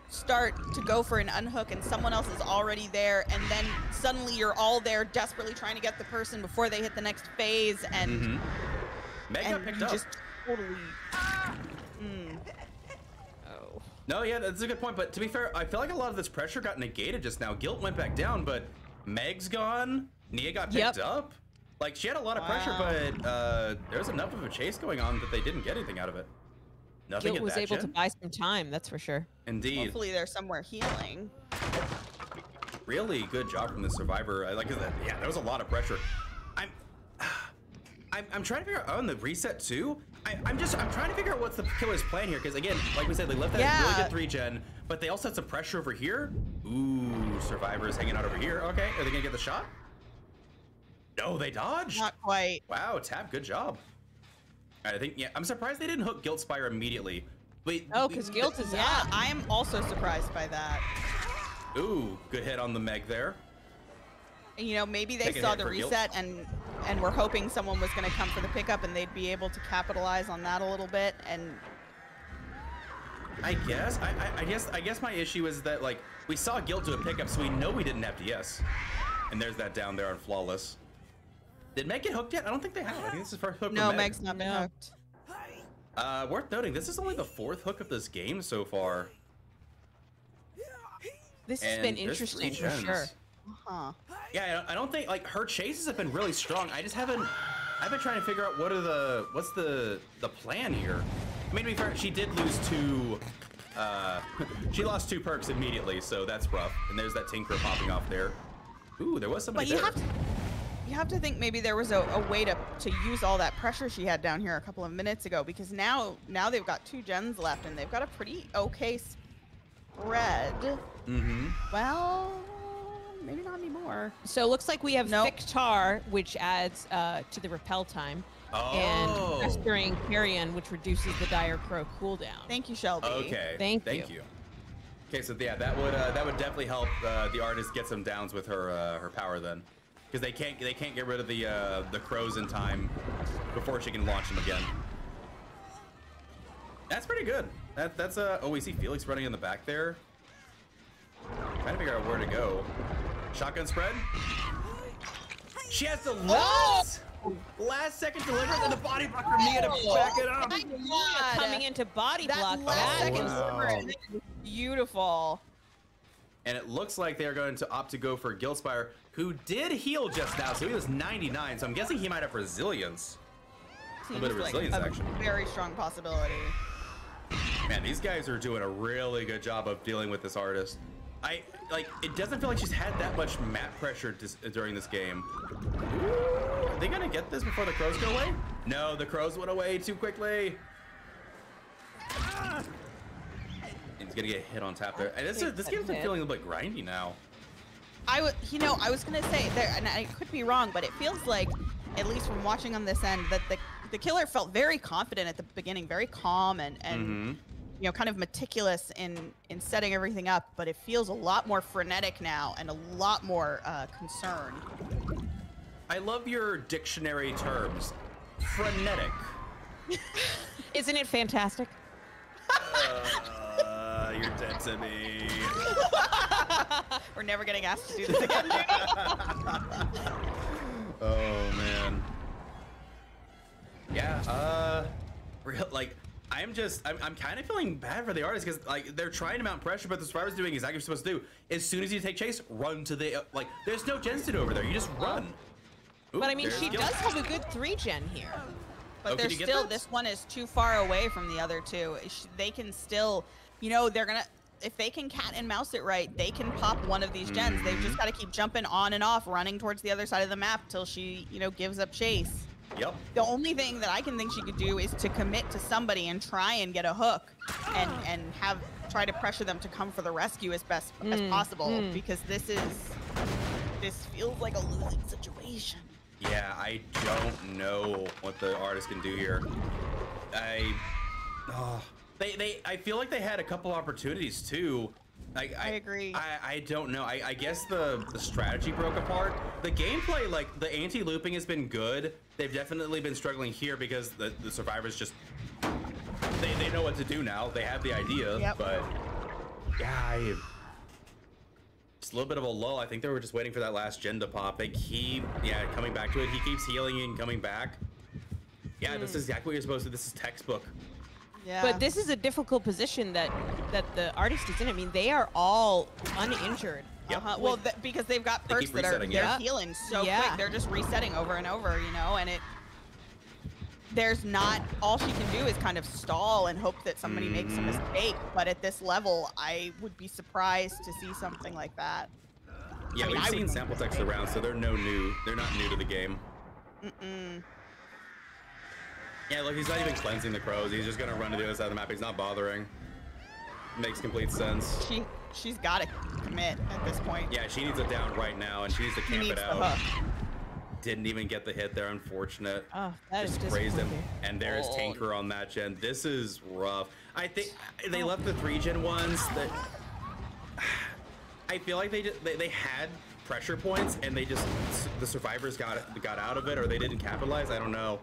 start to go for an unhook and someone else is already there, and then suddenly you're all there desperately trying to get the person before they hit the next phase, and, Meg got picked up. just totally... Oh. No, yeah, that's a good point. But to be fair, I feel like a lot of this pressure got negated just now. Guilt went back down, but Meg's gone. Nia got picked up. Like, she had a lot of pressure, but there was enough of a chase going on that they didn't get anything out of it. Nothing Guilt was able to buy some time, that's for sure. Indeed. Hopefully they're somewhere healing. Really good job from the survivor. I like that. Yeah, there was a lot of pressure. I'm trying to figure out on the reset too. I'm trying to figure out what's the killer's plan here, because again, like we said, they left that really good 3-gen, but they also had some pressure over here. Ooh, survivors hanging out over here. Okay, are they gonna get the shot? No, they dodged. Not quite. Wow, Tab, good job. I think, yeah, I'm surprised they didn't hook Guilt Spire immediately. Wait, Oh, because Guilt is Yeah, up. I am also surprised by that. Ooh, good hit on the Meg there. And, you know, maybe they Take a saw hit the for Guilt. reset and were hoping someone was going to come for the pickup and they'd be able to capitalize on that a little bit. And I guess I guess my issue is that, like, we saw Guilt do a pickup, so we know we didn't have DS. And there's that down there on Flawless. Did Meg get hooked yet? I don't think they have. I think this is first hook. no, for Meg's not been hooked. Worth noting, this is only the 4th hook of this game so far. This has And been there's interesting 3 for gens. sure. Huh. Yeah, I don't think, like, her chases have been really strong. I've been trying to figure out what's the plan here. I mean, to be fair, she did lose 2, she lost 2 perks immediately, so that's rough. And there's that Tinker popping off there. Ooh, there was somebody there. You have to think maybe there was a way to use all that pressure she had down here a couple of minutes ago, because now they've got 2 gens left and they've got a pretty okay spread. Well, maybe not anymore. So it looks like we have Nope. Victar, which adds to the repel time, and Festering Carrion, which reduces the Dire Crow cooldown. Thank you, Shelby. Okay. Thank you. Okay, so yeah, that would definitely help the artist get some downs with her power then, because they can't get rid of the crows in time before she can launch them again. That's pretty good. That's oh, we see Felix running in the back there. Trying to figure out where to go. Shotgun spread. She has the last second delivery, and the body block from Nia to back it up. My Nia God. coming into body block. That last second wow. sliver is beautiful. And it looks like they're going to opt to go for Guildspire, who did heal just now, so he was 99, so I'm guessing he might have resilience. A little bit of Seems like resilience a action. very strong possibility. Man, these guys are doing a really good job of dealing with this artist. It doesn't feel like she's had that much map pressure during this game. Ooh, are they gonna get this before the crows go away? No, the crows went away too quickly. He's gonna get hit on tap there. And this game's been feeling a little bit grindy now. I was gonna say there, and I could be wrong, but it feels like, at least from watching on this end, that the killer felt very confident at the beginning, very calm and you know, kind of meticulous in setting everything up. But it feels a lot more frenetic now and a lot more concerned. I love your dictionary terms. Frenetic. Isn't it fantastic? You're dead to me. We're never getting asked to do this again. Oh man. Yeah. I'm kind of feeling bad for the artists, because like they're trying to mount pressure, but the survivor's doing exactly what you're supposed to do. As soon as you take chase, run to the there's no gens to do over there. You just run. Ooh, But I mean, there's she Guild. does have a good 3-gen here. But Oh, they're can you get still, that? this one is too far away from the other 2. They can still, you know, they're gonna, if they can cat and mouse it right, they can pop one of these gens. They've just got to keep jumping on and off, running towards the other side of the map till she, you know, gives up chase. Yep. The only thing that I can think she could do is to commit to somebody and try and get a hook, and try to pressure them to come for the rescue as best as possible, because this feels like a losing situation. Yeah, I don't know what the artist can do here. I feel like they had a couple opportunities too. I agree. I don't know. I guess the strategy broke apart. The gameplay, like the anti-looping, has been good. They've definitely been struggling here because the survivors just they know what to do now. They have the idea, but yeah, just a little bit of a lull. I think they were just waiting for that last gen to pop. They keep coming back to it. He keeps healing and coming back. Yeah, this is exactly what you're supposed to. This is textbook. Yeah. But this is a difficult position that the artist is in. I mean, they are all uninjured. Yep. Well, because they've got perks that are healing so quick. They're just resetting over and over, you know, and there's not, all she can do is kind of stall and hope that somebody makes a mistake. But at this level, I would be surprised to see something like that. Yeah, we've seen sample text around, so they're not new to the game. Yeah, look, he's not even cleansing the crows. He's just gonna run to the other side of the map. He's not bothering. Makes complete sense. She's got to commit at this point. Yeah, she needs it down right now, and she needs to camp it out. Didn't even get the hit there, unfortunate. Oh, that is just grazed him. And there's Tanker on that gen. This is rough. I think they left the 3-gen ones that I feel like they had pressure points, and the survivors got out of it, or they didn't capitalize. I don't know.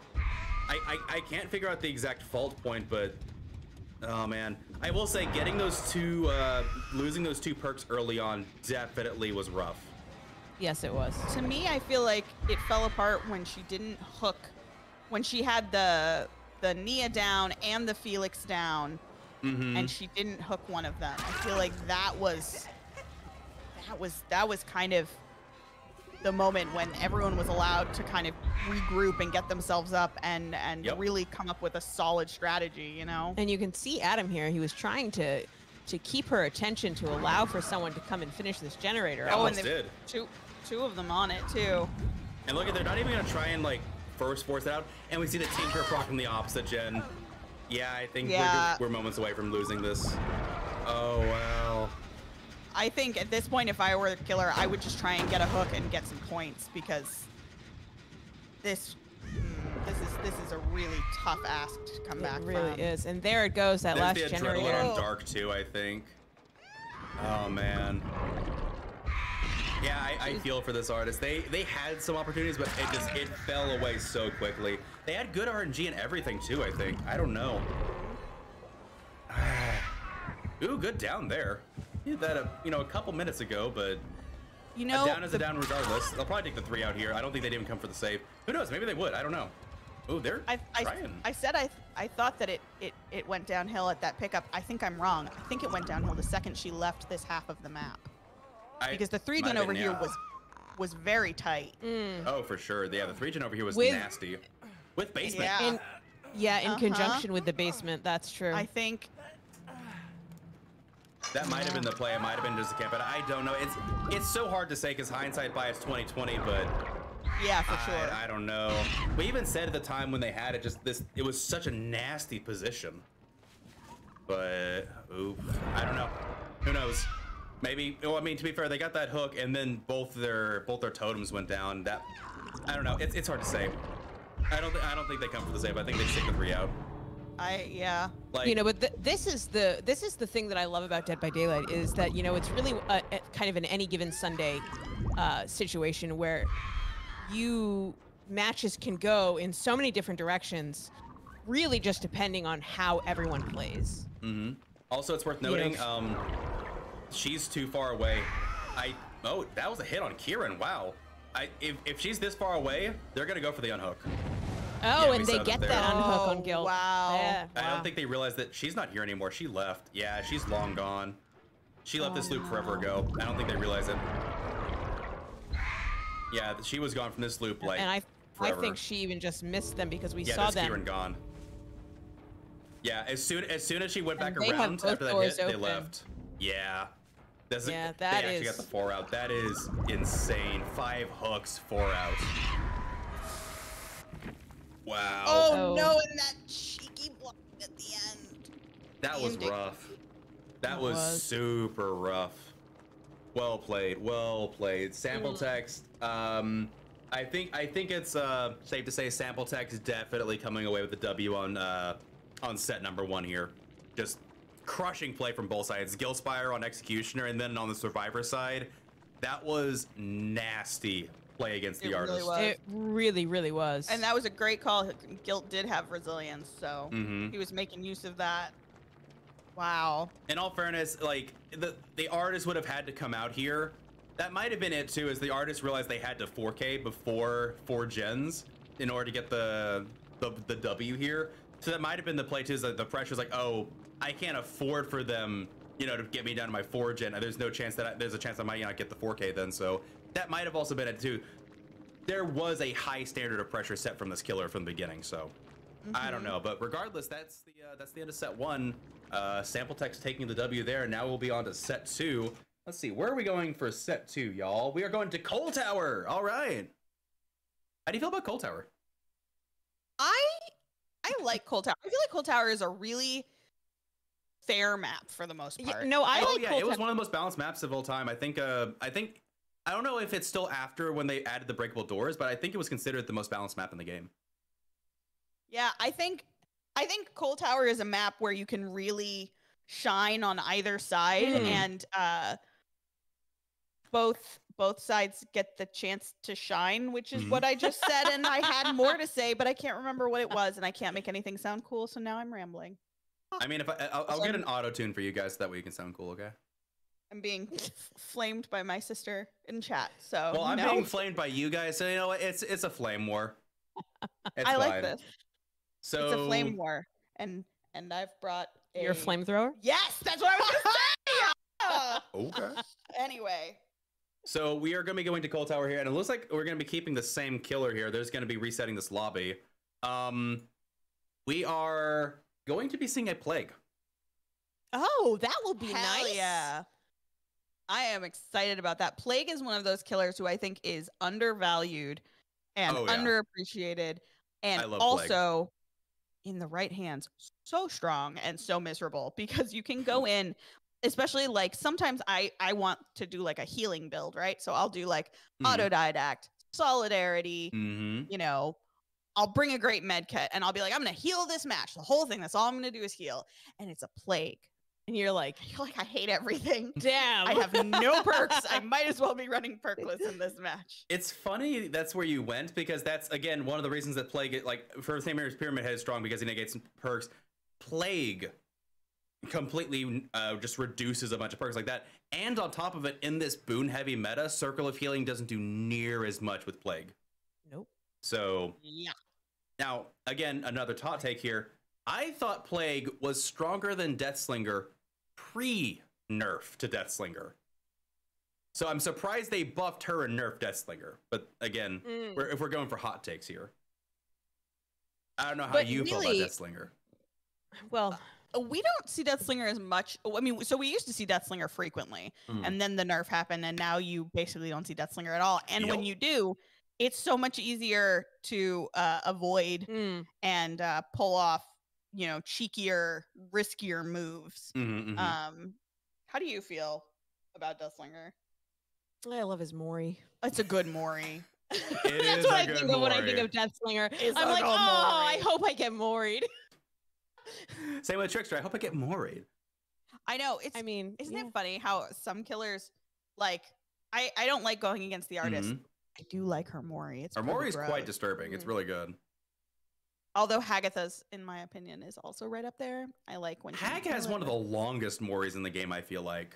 I can't figure out the exact fault point, but oh man, I will say getting those two, losing those 2 perks early on definitely was rough. Yes, it was. To me, I feel like it fell apart when she didn't hook, when she had the Nia down and the Felix down, and she didn't hook one of them. I feel like that was kind of the moment when everyone was allowed to kind of regroup and get themselves up and really come up with a solid strategy, you know? And you can see Adam here. He was trying to keep her attention to allow for someone to come and finish this generator. Oh, and they two of them on it too. And look at, they're not even gonna try and like first force it out. And we see the Tinker proc from the opposite gen. Yeah, I think we're moments away from losing this. Oh wow. I think at this point, if I were the killer, I would just try and get a hook and get some points, because this is a really tough ask to come back from. It really is. And there it goes, that last generator. There's the adrenaline on Dark too, I think. Oh man. Yeah, I feel for this artist. They had some opportunities, but it fell away so quickly. They had good RNG and everything too, I think. I don't know. Ooh, good down there. He did that a couple minutes ago, but a down is a down regardless. They'll probably take the 3 out here. I don't think they'd even come for the save. Who knows? Maybe they would. I don't know. Ooh, they're trying. I said I thought that it went downhill at that pickup. I think I'm wrong. I think it went downhill the second she left this half of the map. Because the 3-gen over here was very tight. Oh, for sure. Yeah, the 3-gen over here was nasty. With basement. Yeah. In conjunction with the basement. That's true. I think that might have been the play. It might have been just a camp, but I don't know. It's so hard to say because hindsight bias 2020, but yeah, for sure. I don't know. We even said at the time when they had it, it was such a nasty position. But I don't know. Who knows? Maybe. Well, I mean, to be fair, they got that hook, and then both their totems went down. That I don't know. It's hard to say. I don't think they come for the save. I think they stick the 3 out. Like, but this is the thing that I love about Dead by Daylight is that it's really a kind of an any given Sunday situation where matches can go in so many different directions, really just depending on how everyone plays. Also, it's worth noting, she's too far away. That was a hit on Kieran. Wow. If she's this far away, they're gonna go for the unhook. Oh, and they get that unhook on Gil. Wow. Yeah. I don't think they realized that she's not here anymore. She left. Yeah, she's long gone. She left this loop forever ago. I don't think they realized it. Yeah, she was gone from this loop like and I forever. think she even just missed them because we saw them. Yeah, Kieran gone. Yeah, as soon as she went back around after that hit, they left. Yeah. Yeah, they that actually got the 4 out. That is insane. 5 hooks, 4 out. Wow. Oh no, and that cheeky block at the end. That was rough. That was super rough. Well played. Well played. Sample text. I think it's safe to say Sample text is definitely coming away with the W on set number 1 here. Just crushing play from both sides. Gilspire on Executioner, and then on the Survivor side, that was nasty play against the artist. Really was. It really, really was. And that was a great call. Guilt did have resilience, so he was making use of that. Wow. In all fairness, like the artist would have had to come out here. That might have been it too, as the artist realized they had to 4K before 4 gens in order to get the W here. So that might have been the play too, is that the pressure's like, oh, I can't afford for them, you know, to get me down to my 4 gen. There's no chance that there's a chance I might not get the 4K then. So that might have also been it too. There was a high standard of pressure set from this killer from the beginning. So I don't know, but regardless, that's the end of set 1. Sample text taking the W there, and now we'll be on to set 2. Let's see, where are we going for set 2, y'all? We are going to Coal Tower. All right. How do you feel about Coal Tower? I like Coal Tower. I feel like Coal Tower is a really fair map for the most part. Yeah, no, I like yeah, Coal it was Tower. one of the most balanced maps of all time. I think I don't know if it's still after when they added the breakable doors, but I think it was considered the most balanced map in the game. Yeah, I think Coal Tower is a map where you can really shine on either side, and both sides get the chance to shine, which is what I just said, and I had more to say, but I can't remember what it was, and I can't make anything sound cool, so now I'm rambling. I mean, if I'll get an auto tune for you guys so that way you can sound cool, okay? I'm being flamed by my sister in chat, so well, I'm being flamed by you guys, so you know what? It's a flame war. It's I like fine. this. So it's a flame war, and I've brought Your flamethrower? Yes, that's what I was gonna say. Okay. Anyway. So we are going to be going to Coal Tower here, and it looks like we're going to be keeping the same killer here. There's going to be resetting this lobby. We are going to be seeing a Plague. Oh, that will be Hell nice. Yeah. I am excited about that. Plague is one of those killers who I think is undervalued and underappreciated, and also in the right hands, so strong and so miserable, because you can go in, especially like sometimes I want to do like a healing build, right? So I'll do like autodidact, solidarity, you know, I'll bring a great med kit and I'll be like, I'm going to heal this match. The whole thing, that's all I'm going to do is heal. And it's a Plague. And you're like, I hate everything. Damn. I have no perks. I might as well be running perkless in this match. It's funny that's where you went, because that's, again, one of the reasons that Plague, like, for St. Mary's Pyramid Head is strong, because he negates perks. Plague completely just reduces a bunch of perks like that. And on top of it, in this boon-heavy meta, Circle of Healing doesn't do near as much with Plague. Nope. So, yeah. Now, again, another hot take here. I thought Plague was stronger than Deathslinger pre-nerf to Deathslinger. So I'm surprised they buffed her and nerfed Deathslinger. But again, if we're going for hot takes here. I don't know how you feel about Deathslinger. Well, we don't see Deathslinger as much. I mean, so we used to see Deathslinger frequently, and then the nerf happened, and now you basically don't see Deathslinger at all. And when you do, it's so much easier to avoid and pull off, you know, cheekier, riskier moves. How do you feel about Deathslinger? I love his Mori. It's a good Mori. That's what I think of when I think of Deathslinger. I'm like, oh, I hope I get Mori'd. Same with Trickster. I hope I get Mori'd. I know. It's. I mean, isn't it funny how some killers, like, I don't like going against the artist. I do like her Mori. Her Mori is quite disturbing. It's really good. Although Hagatha's, in my opinion, is also right up there. I like when Hag has one of the longest Moris in the game, I feel like.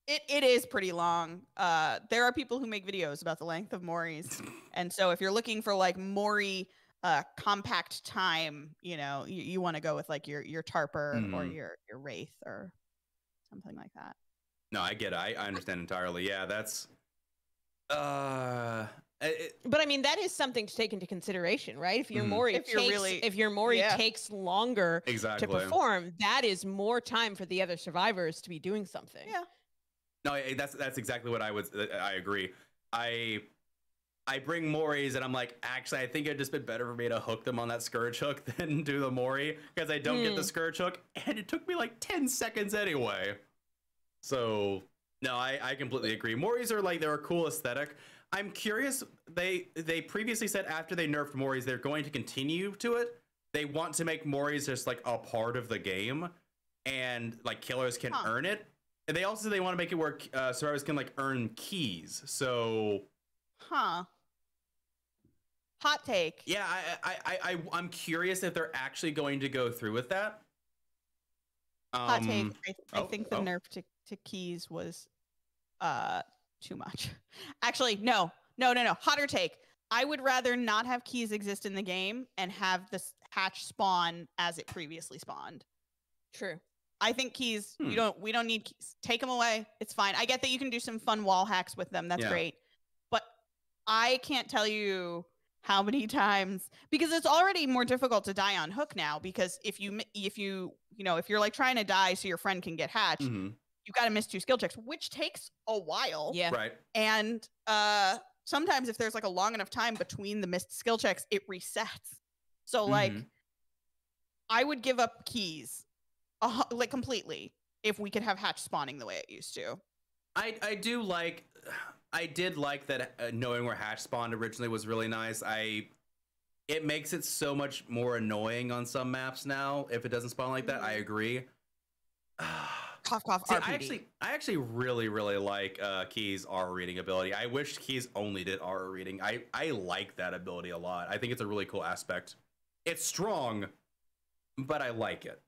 It is pretty long. There are people who make videos about the length of Moris. And so if you're looking for like Mori compact time, you know, you want to go with like your Tarper or your Wraith or something like that. No, I get it. I understand entirely. Yeah, that's But I mean, that is something to take into consideration, right? If your Mori takes longer to perform, that is more time for the other survivors to be doing something. Yeah. No, that's exactly what I agree. I bring Moris and I'm like, actually, I think it'd just been better for me to hook them on that Scourge hook than do the Mori, because I don't get the Scourge hook, and it took me like 10 seconds anyway. So, no, I completely agree. Moris are like, they're a cool aesthetic. I'm curious, they previously said after they nerfed Moris, they're going to continue to it. They want to make Moris just like a part of the game, and like killers can earn it. And they also want to make it where survivors can like earn keys. So, hot take. Yeah, I'm curious if they're actually going to go through with that. Hot take. I think the nerf to keys was too much. Actually, no. Hotter take. I would rather not have keys exist in the game and have this hatch spawn as it previously spawned. True. I think keys, we don't need keys. Take them away. It's fine. I get that you can do some fun wall hacks with them. That's great. But I can't tell you how many times, because it's already more difficult to die on hook now, because if you're like trying to die so your friend can get hatched, you've got to miss 2 skill checks, which takes a while. Yeah. Right. And sometimes if there's like a long enough time between the missed skill checks, it resets. So like I would give up keys like completely if we could have hatch spawning the way it used to. I did like that knowing where hatch spawned originally was really nice. It makes it so much more annoying on some maps now if it doesn't spawn like that. I agree. Cough, cough, See, RPD. I actually really like Key's R reading ability. I wish Keys only did R reading. I like that ability a lot. I think it's a really cool aspect. It's strong, but I like it.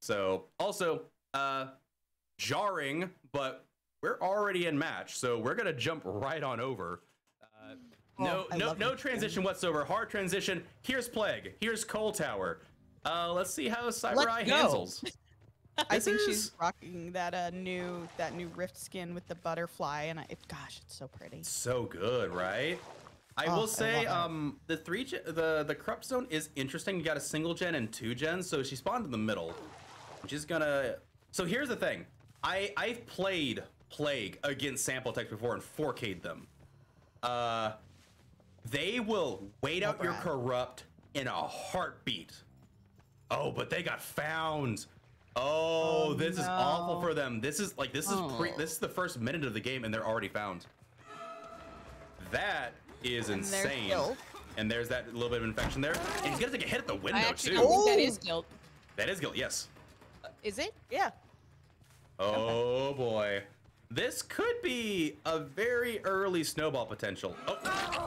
So also jarring, but we're already in match, so we're gonna jump right on over. No transition whatsoever. Hard transition. Here's Plague. Here's Coal Tower. Let's see how Cyber Eye handles. I think she's rocking that new Rift skin with the butterfly, and gosh, it's so pretty. So good, right? I will say, the corrupt zone is interesting. You got a single gen and 2 gens, so she spawned in the middle. She's gonna. So here's the thing. I've played Plague against sample techs before and 4K'd them. They will wait out your corrupt in a heartbeat. Oh, but they got found. Oh, this is awful for them. This is the first minute of the game and they're already found. That is insane. And there's that little bit of infection there. And he's gonna take a hit at the window too. Don't think that is guilt. That is guilt, yes. Is it? Yeah. Oh boy. This could be a very early snowball potential. Oh,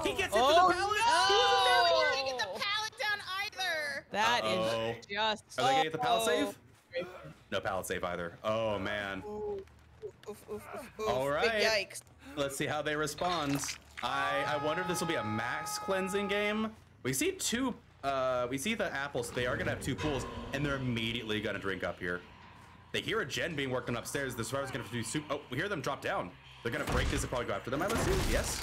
he gets into the pallet! Oh, he didn't get the pallet down either! That is just... Are they gonna get the pallet save? No pallet save either. Oh man. All right. Big yikes. Let's see how they respond. I wonder if this will be a max cleansing game. We see we see the apples. They are gonna have 2 pools, and they're immediately gonna drink up here. They hear a gen being worked on upstairs. The survivor's gonna have to do soup. Oh, we hear them drop down. They're gonna break this and probably go after them, I would assume. Yes.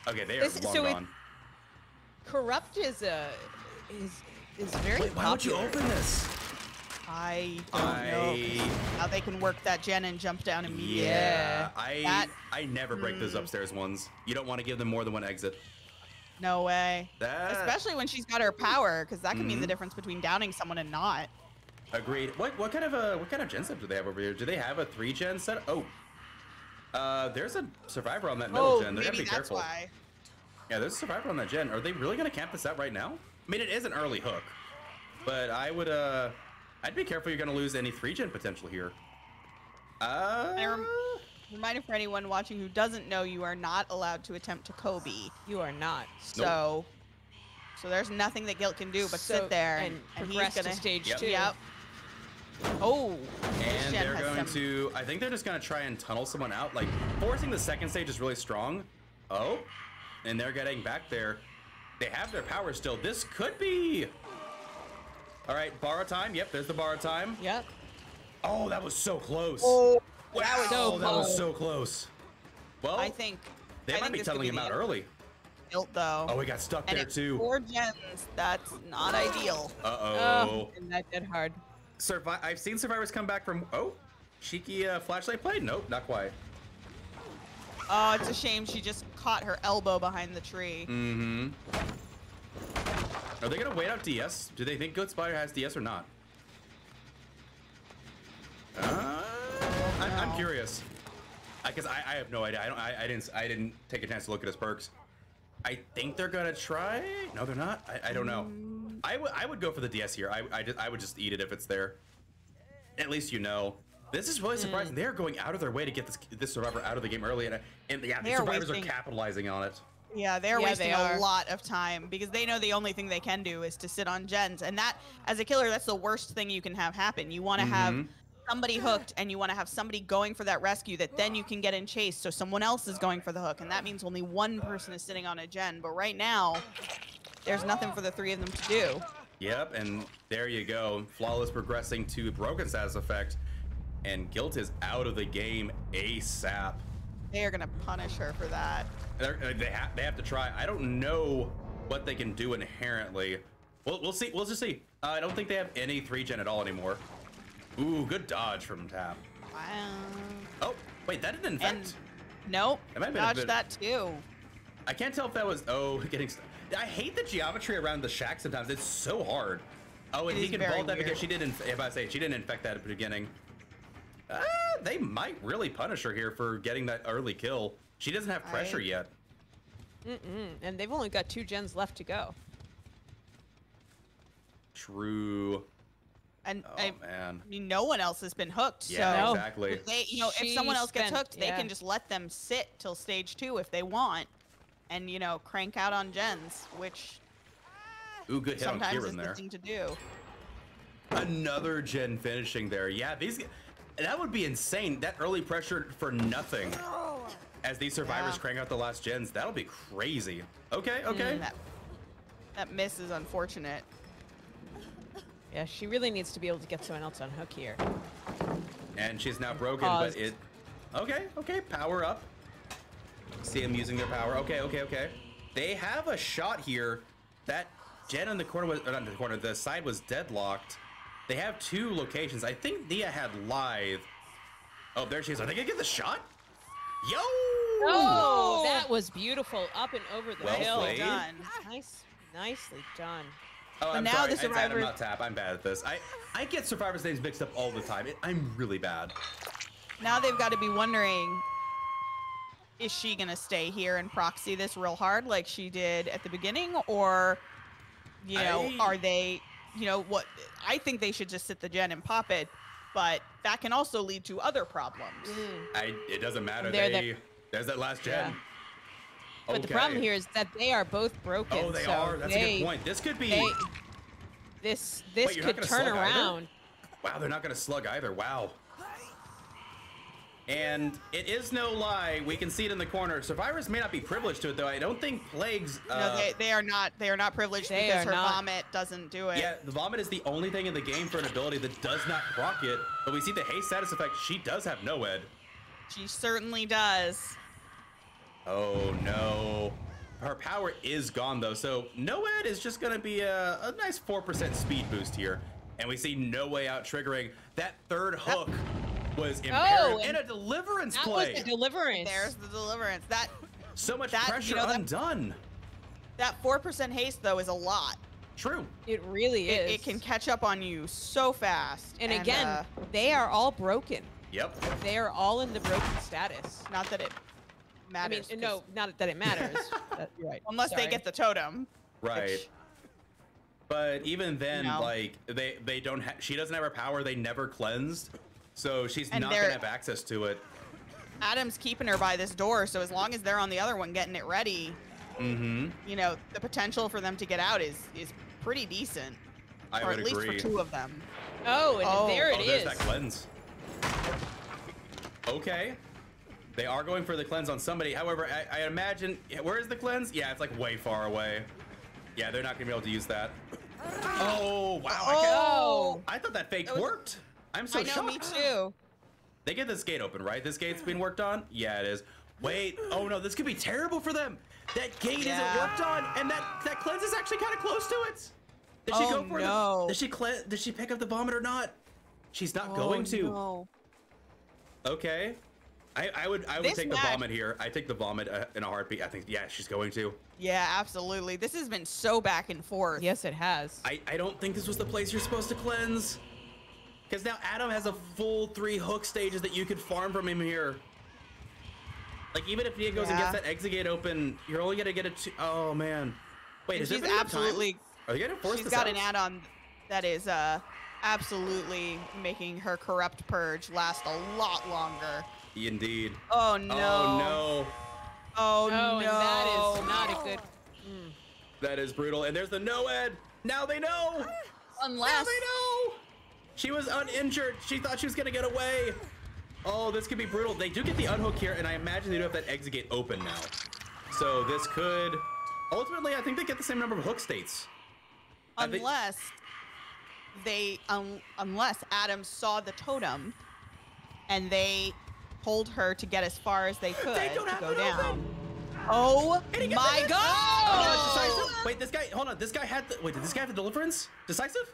Okay, they are long gone. Corrupt is very Wait, why would you open this? I don't know how they can work that gen and jump down immediately. Yeah, I never break those upstairs ones. You don't want to give them more than 1 exit. No way. Especially when she's got her power, because that can mean the difference between downing someone and not. Agreed. What kind of gen set do they have over here? Do they have a 3 gen set? Oh, there's a survivor on that middle gen. They're gonna be careful. Why. Yeah, there's a survivor on that gen. Are they really gonna camp this out right now? I mean, it is an early hook, but I would I'd be careful. You're gonna lose any 3 gen potential here. Reminder for anyone watching who doesn't know, you are not allowed to attempt to Kobe. You are not. So there's nothing that Guilt can do but sit there and progress he's gonna, to stage 2. Yep. Oh. And they're going to. I think they're just gonna try and tunnel someone out. Like forcing the second stage is really strong. Oh, and they're getting back there. They have their power still. This could be. All right, borrow time. Yep, there's the borrow time. Yep. Oh, that was so close. Oh, wow, that was so close. Well, I think They might be tunneling him out early. Built though. Oh, he got stuck there too. 4 gens. That's not ideal. Oh, and that did hard. I've seen survivors come back from. Oh, cheeky flashlight play. Nope, not quite. Oh, it's a shame she just caught her elbow behind the tree. Mm-hmm. Are they gonna wait out DS? Do they think Good Spider has DS or not? I'm curious. Because I have no idea. I didn't take a chance to look at his perks. I think they're gonna try. No, they're not. I don't know. I would go for the DS here. I would just eat it if it's there. At least you know. This is really surprising. They're going out of their way to get this survivor out of the game early, and yeah, the survivors are capitalizing on it. Yeah, they're wasting a lot of time because they know the only thing they can do is to sit on gens, and that, as a killer, that's the worst thing you can have happen. You want to have somebody hooked, and you want to have somebody going for that rescue that then you can get in chase, so someone else is going for the hook, and that means only one person is sitting on a gen. But right now, there's nothing for the 3 of them to do. Yep, and there you go. Flawless progressing to broken status effect. And Guilt is out of the game ASAP. They are gonna punish her for that. They have to try. I don't know what they can do inherently. We'll see. We'll just see. I don't think they have any 3 gen at all anymore. Ooh, good dodge from Tap. Wow. Oh, wait, that didn't infect. And, nope. Dodged that too. I can't tell if that was getting. I hate the geometry around the shack sometimes. It's so hard. Oh, and he can vault that because she didn't. If I say she didn't infect that at the beginning. They might really punish her here for getting that early kill. She doesn't have pressure yet. And they've only got 2 gens left to go. True. And man. I mean, no one else has been hooked. Yeah, so exactly. If they, if someone else gets hooked, they can just let them sit till stage 2 if they want, and crank out on gens, which good hit on sometimes Kieran is there. the thing to do. Another gen finishing there. Yeah, that would be insane. That early pressure for nothing. As these survivors crank out the last gens, that'll be crazy. Okay. That miss is unfortunate. Yeah, she really needs to be able to get someone else on hook here. And she's now broken, but it... Okay, power up. See them using their power. Okay. They have a shot here. That gen in the corner was... not in the corner, the side was deadlocked. They have 2 locations. I think Nia had live. Oh, there she is. Are they gonna get the shot? Yo! Oh, that was beautiful. Up and over the hill. Well done. Nicely done. Oh, but I'm now sorry. the survivor... I'm not Tap. I'm bad at this. I get survivors' names mixed up all the time. I'm really bad. Now they've got to be wondering, is she going to stay here and proxy this real hard like she did at the beginning? Or, are they, what? I think they should just sit the gen and pop it. But that can also lead to other problems. It doesn't matter. There's that last gen. Yeah. But the problem here is that they are both broken. Oh, they are. That's a good point. This could be. This could turn around. Wow, they're not going to slug either. Wow. And it is no lie. We can see it in the corner. Survivors may not be privileged to it, though. I don't think Plagues... no, they are not. They are not privileged because her vomit doesn't do it. Yeah, the vomit is the only thing in the game for an ability that does not proc it. But we see the haste status effect. She does have no ed. She certainly does. Oh, no. Her power is gone, though. So no ed is just going to be a nice 4% speed boost here. And we see No Way Out triggering that 3rd hook. Was imperative and a deliverance play. That was the deliverance. There's the deliverance. So much pressure undone. That 4% haste though is a lot. True. It really is. It can catch up on you so fast. And again, they are all broken. Yep. They are all in the broken status. Not that it matters. I mean, no, not that it matters. You're right. Unless they get the totem. Right. Which, but even then, like they don't. She doesn't have her power. They never cleansed. So she's not gonna have access to it. Adam's keeping her by this door, so as long as they're on the other one getting it ready, the potential for them to get out is pretty decent. I or would at least agree. for 2 of them. Oh, and there it is. There's that cleanse. Okay. They are going for the cleanse on somebody. However, I imagine, where is the cleanse? Yeah, it's like way far away. Yeah, they're not gonna be able to use that. Oh, wow. I thought that fake worked. I'm so shocked. Me too. They get this gate open, right? This gate's being worked on? Yeah, it is. Wait. Oh no, this could be terrible for them. That gate isn't worked on, and that cleanse is actually kind of close to it. Did she go for it? Did she pick up the vomit or not? She's not going to. No. Okay. I would take the vomit here. I take the vomit in a heartbeat. I think, yeah, she's going to. Yeah, absolutely. This has been so back and forth. Yes, it has. I don't think this was the place you're supposed to cleanse. Because now Adam has a full 3 hook stages that you could farm from him here. Like, even if Nia goes and gets that exit gate open, you're only going to get a 2. Oh, man. Wait, is she's absolutely... Are you going to force She's got an add-on that is absolutely making her corrupt purge last a lot longer. Indeed. Oh, no. Oh, no. Oh, no. And that is not a good... That is brutal. And there's the no-ed. Now they know. Unless... Now they know. She was uninjured. She thought she was going to get away. Oh, this could be brutal. They do get the unhook here, and I imagine they do have that exit gate open now. So this could... Ultimately, I think they get the same number of hook states. Unless unless Adam saw the totem and they told her to get as far as they could to go down. Open. Oh my god! Oh, no, wait, this guy, hold on. This guy had the, wait, did this guy have the deliverance? Decisive?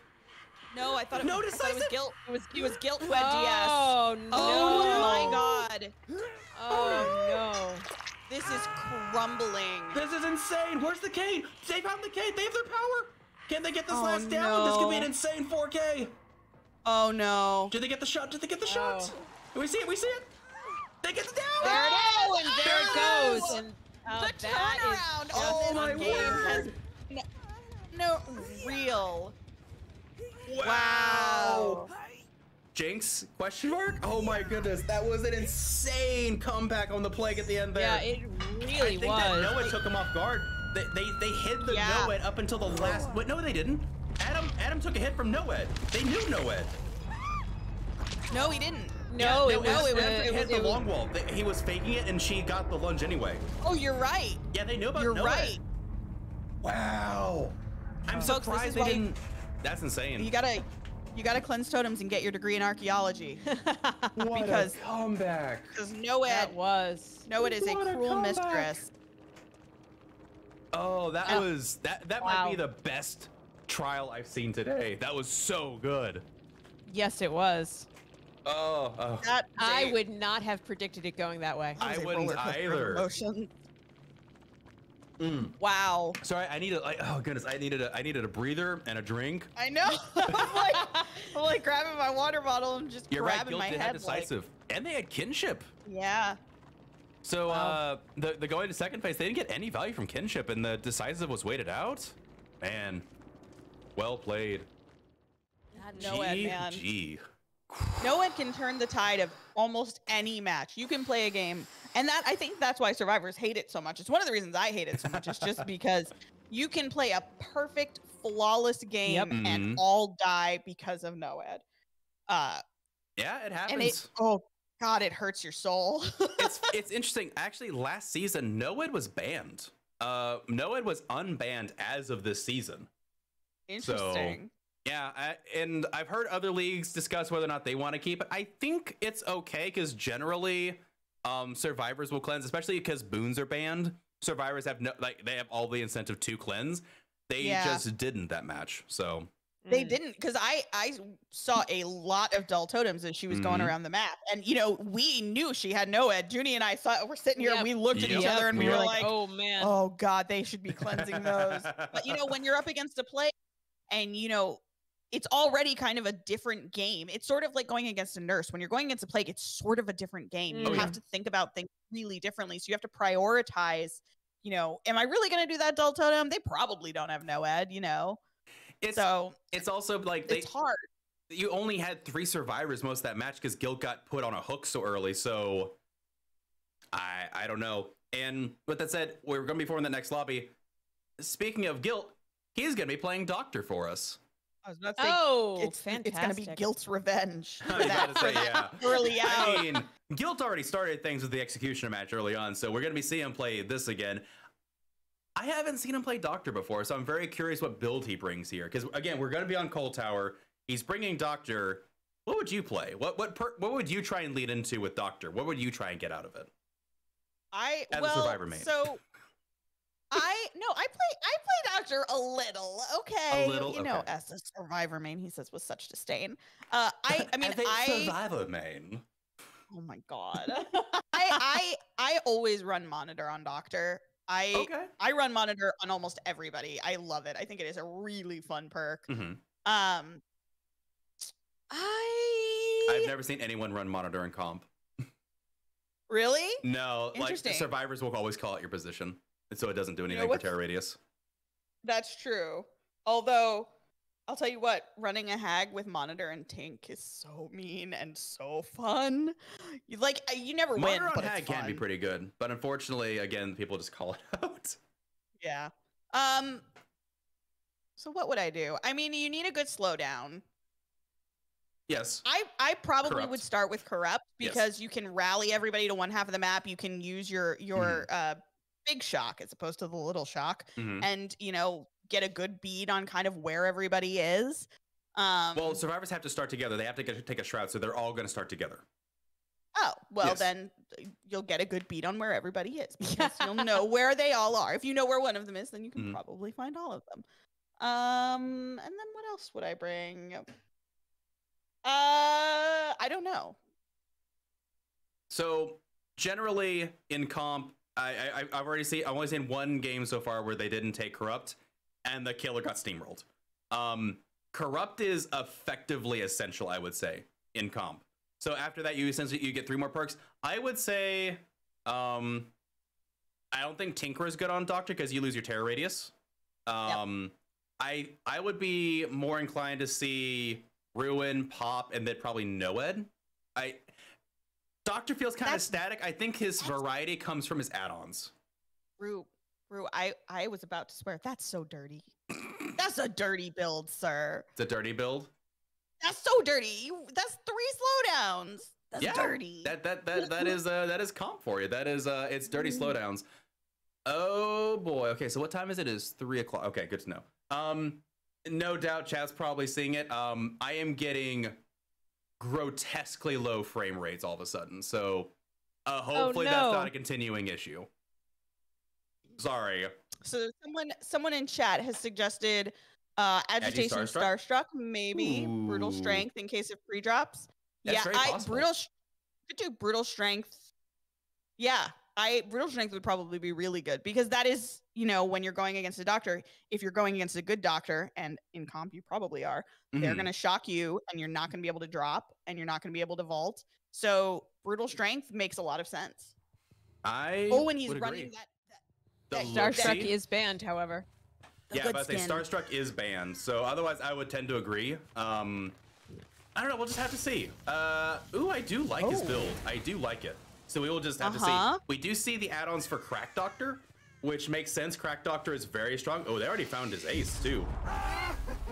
No, I thought it, Decisive? I thought it was Guilt. It was Guilt who had DS. Oh no! Oh my god! Oh no! This is crumbling. This is insane. Where's the K? They found the K. They have their power. Can they get this last down? No. This could be an insane 4K. Oh no! Did they get the shot? Did they get the shot? Do we see it? We see it. They get the down. There it is. And there it goes. And the turnaround. Oh my word! No real. Wow. Jinx? Question mark? Oh my goodness, that was an insane comeback on the plague at the end there. Yeah, it really I think was. that Noah took him off guard. They hid the Noed up until the last. Wait, no, they didn't. Adam took a hit from Noed. They knew Noed. No, he didn't. No, yeah, it hit the long wall. He was faking it, and she got the lunge anyway. Oh, you're right. Yeah, they knew about You're Noed. right. Wow. I'm surprised they didn't. That's insane. You gotta cleanse totems and get your degree in archaeology. What because a comeback. Because Noed is a cruel mistress. Oh, that was that might be the best trial I've seen today. That was so good. Yes, it was. Oh. I would not have predicted it going that way. I wouldn't either. Wow. Sorry, I needed. Oh goodness, I needed a breather and a drink. I know. I'm like grabbing my water bottle and just grabbing my head. Had decisive, and they had kinship. Yeah. So the going to second phase, they didn't get any value from kinship, and the decisive was waited out. Man, well played. Noed, man. GG. Noed can turn the tide of almost any match. You can play a game, and I think that's why survivors hate it so much. It's one of the reasons I hate it so much. It's just because you can play a perfect, flawless game and all die because of Noed. Yeah, it happens. And oh god, it hurts your soul. it's interesting. Actually, last season, Noed was banned. Noed was unbanned as of this season. Interesting. So, yeah, and I've heard other leagues discuss whether or not they want to keep it. I think it's okay because generally, survivors will cleanse, especially because boons are banned. Survivors have they have all the incentive to cleanse. They just didn't that match. So they didn't, because I saw a lot of dull totems as she was going around the map, and we knew she had Noed. Junie and I we're sitting here and we looked at each other and we were like, oh man, oh god, they should be cleansing those. But when you're up against a play, and it's already kind of a different game. It's sort of like going against a nurse. When you're going against a plague, it's sort of a different game. You have to think about things really differently. So you have to prioritize, am I really going to do that dull totem? They probably don't have Noed, It's also like it's hard. You only had 3 survivors most of that match because Guilt got put on a hook so early. So I don't know. And with that said, we're going to be forming the next lobby. Speaking of Guilt, he's going to be playing Doctor for us. I was about to say, fantastic. It's going to be Guilt's revenge. I was about to say, yeah. Early out. I mean, Guilt already started things with the Executioner match early on, so we're going to be seeing him play this again. I haven't seen him play Doctor before, so I'm very curious what build he brings here. Because, again, we're going to be on Cold Tower. He's bringing Doctor. What would you play? What would you try and lead into with Doctor? What would you try and get out of it? I as a well, Survivor main. so I play Doctor a little, okay. A little, you know, okay. as a Survivor main, he says with such disdain. I mean, as a Survivor main. Oh my god. I always run monitor on Doctor. I run monitor on almost everybody. I love it. I think it is a really fun perk. Mm-hmm. I've never seen anyone run monitor in comp. Really? No, like survivors will always call out your position, and so it doesn't do anything for terror radius. That's true. Although, I'll tell you what, running a hag with monitor and tank is so mean and so fun. You never win, Monitor but on hag it's fun. can be pretty good, but unfortunately, again, people just call it out. Yeah. So what would I do? I mean, you need a good slowdown. Yes. I probably would start with corrupt because you can rally everybody to one half of the map. You can use your big shock as opposed to the little shock, and get a good bead on kind of where everybody is. Well, survivors have to start together. They have to take a shroud, so they're all going to start together. Oh, well, then you'll get a good beat on where everybody is because you'll know where they all are. If you know where one of them is, then you can probably find all of them. And then what else would I bring? I don't know. So generally in comp, I've only seen one game so far where they didn't take corrupt, and the killer got steamrolled. Corrupt is effectively essential, I would say, in comp. So after that, you get 3 more perks. I would say, I don't think Tinker is good on Doctor because you lose your terror radius. I would be more inclined to see Ruin, Pop, and then probably Noed. Doctor feels kind of static. I think his variety comes from his add-ons. Rue, I was about to swear. That's so dirty. That's a dirty build, sir. It's a dirty build? That's so dirty. That's 3 slowdowns. That's dirty. That is comp for you. That is it's dirty slowdowns. Oh boy. Okay, so what time is it? It's 3 o'clock. Okay, good to know. No doubt chat's probably seeing it. I am getting grotesquely low frame rates all of a sudden. So hopefully that's not a continuing issue. Sorry. So someone in chat has suggested agitation starstruck, maybe brutal strength in case of pre-drops. That's very possible. Could do brutal strength. Yeah, brutal strength would probably be really good because that is, when you're going against a doctor, if you're going against a good doctor, and in comp you probably are, they're going to shock you and you're not going to be able to drop and you're not going to be able to vault. So brutal strength makes a lot of sense. When he's running that Starstruck is banned, however. Yeah, but I say Starstruck is banned. So otherwise, I would tend to agree. I don't know. We'll just have to see. I do like his build. I do like it. So we will just have to see. We do see the add-ons for Crack Doctor, which makes sense. Crack Doctor is very strong. Oh, they already found his ace too.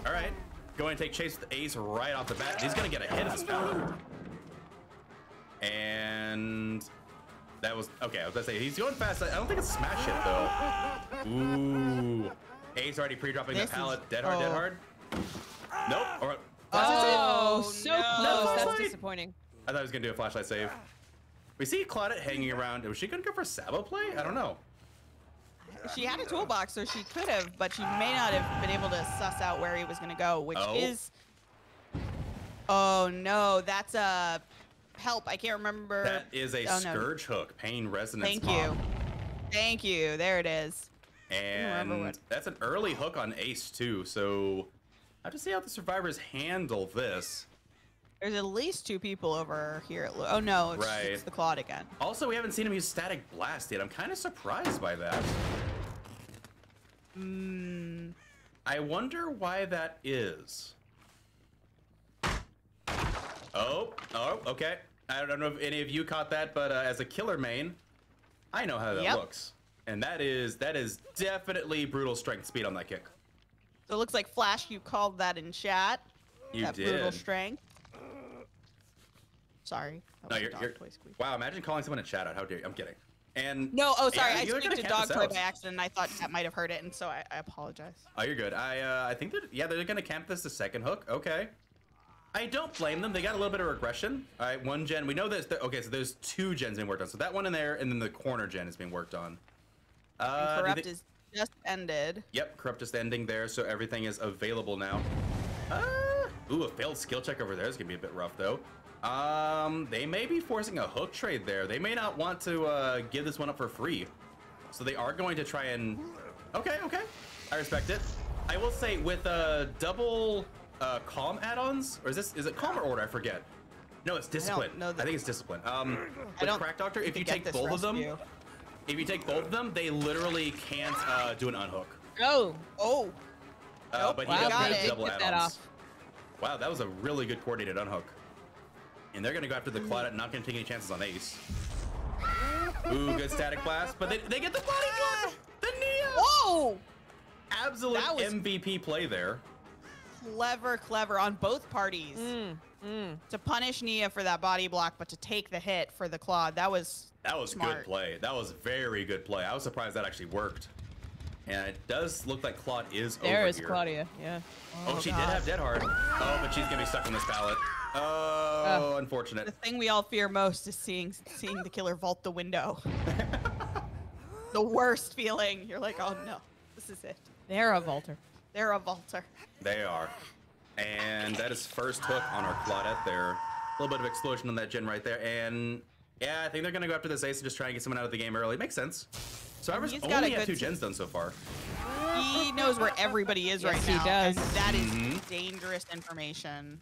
All right, going to take chase with the ace right off the bat. He's gonna get a hit of this power. And that was okay. I was gonna say he's going fast. I don't think it's a smash hit though. Ooh, ace already pre-dropping the pallet. Dead hard. Nope. So close. That's disappointing. I thought he was gonna do a flashlight save. We see Claudette hanging around. Was she gonna go for Sabo play? I don't know. She had a toolbox, so she could have, but she may not have been able to suss out where he was gonna go, which is. Oh no, that's a help. I can't remember. That is a Scourge hook, pain resonance. Thank you. There it is. And that's an early hook on ace too. So I have to see how the survivors handle this. There's at least 2 people over here. Oh no, it's the Claude again. Also, we haven't seen him use Static Blast yet. I'm kind of surprised by that. I wonder why that is. Oh, okay. I don't know if any of you caught that, but as a killer main, I know how that looks. And that is definitely brutal strength speed on that kick. So it looks like Flash, you called that in chat. You did. Brutal strength. Sorry. No, you're wow, imagine calling someone in chat out. How dare you? I'm kidding. And no, sorry. I squeaked a dog toy by accident, and I thought that might have hurt it, and so I apologize. Oh, you're good. I think that they're gonna camp this the second hook. Okay. I don't blame them. They got a little bit of regression. All right, one gen. We know that. Okay, so there's 2 gens being worked on. So that one in there, and then the corner gen is being worked on. Corrupt is just ended. Yep, Corrupt just ending there, so everything is available now. Ooh, a failed skill check over there is gonna be a bit rough though. They may be forcing a hook trade there. They may not want to give this one up for free, so they are going to try and. Okay, I respect it. I will say with double calm add-ons, or is it calm or order? I forget. No, it's discipline. I think it's discipline. With Crack Doctor, if you take both of them. If you take both of them, they literally can't do an unhook. Oh. But he does double add-ons. Wow, that was a really good coordinated unhook. And they're gonna go after the Claudette, not gonna take any chances on Ace. Ooh, good static blast, but they get the body block. The Nia. Whoa! Absolute MVP play there. Clever on both parties. To punish Nia for that body block, but to take the hit for the Claude, that was smart. Good play. That was very good play. I was surprised that actually worked. And it does look like Claude is over here. There is Claudia, yeah. Oh, she did have Dead Hard. Oh, but she's gonna be stuck on this pallet. Oh, unfortunate. The thing we all fear most is seeing the killer vault the window. The worst feeling. You're like, oh no, this is it. They're a vaulter. They're a vaulter. They are. And that is first hook on our Claudette there. A little bit of explosion on that gen right there. And yeah, I think they're gonna go after this Ace and just try and get someone out of the game early. Makes sense. Survivor's only have 2 gens done so far. He knows where everybody is right now. He does. And that is dangerous information.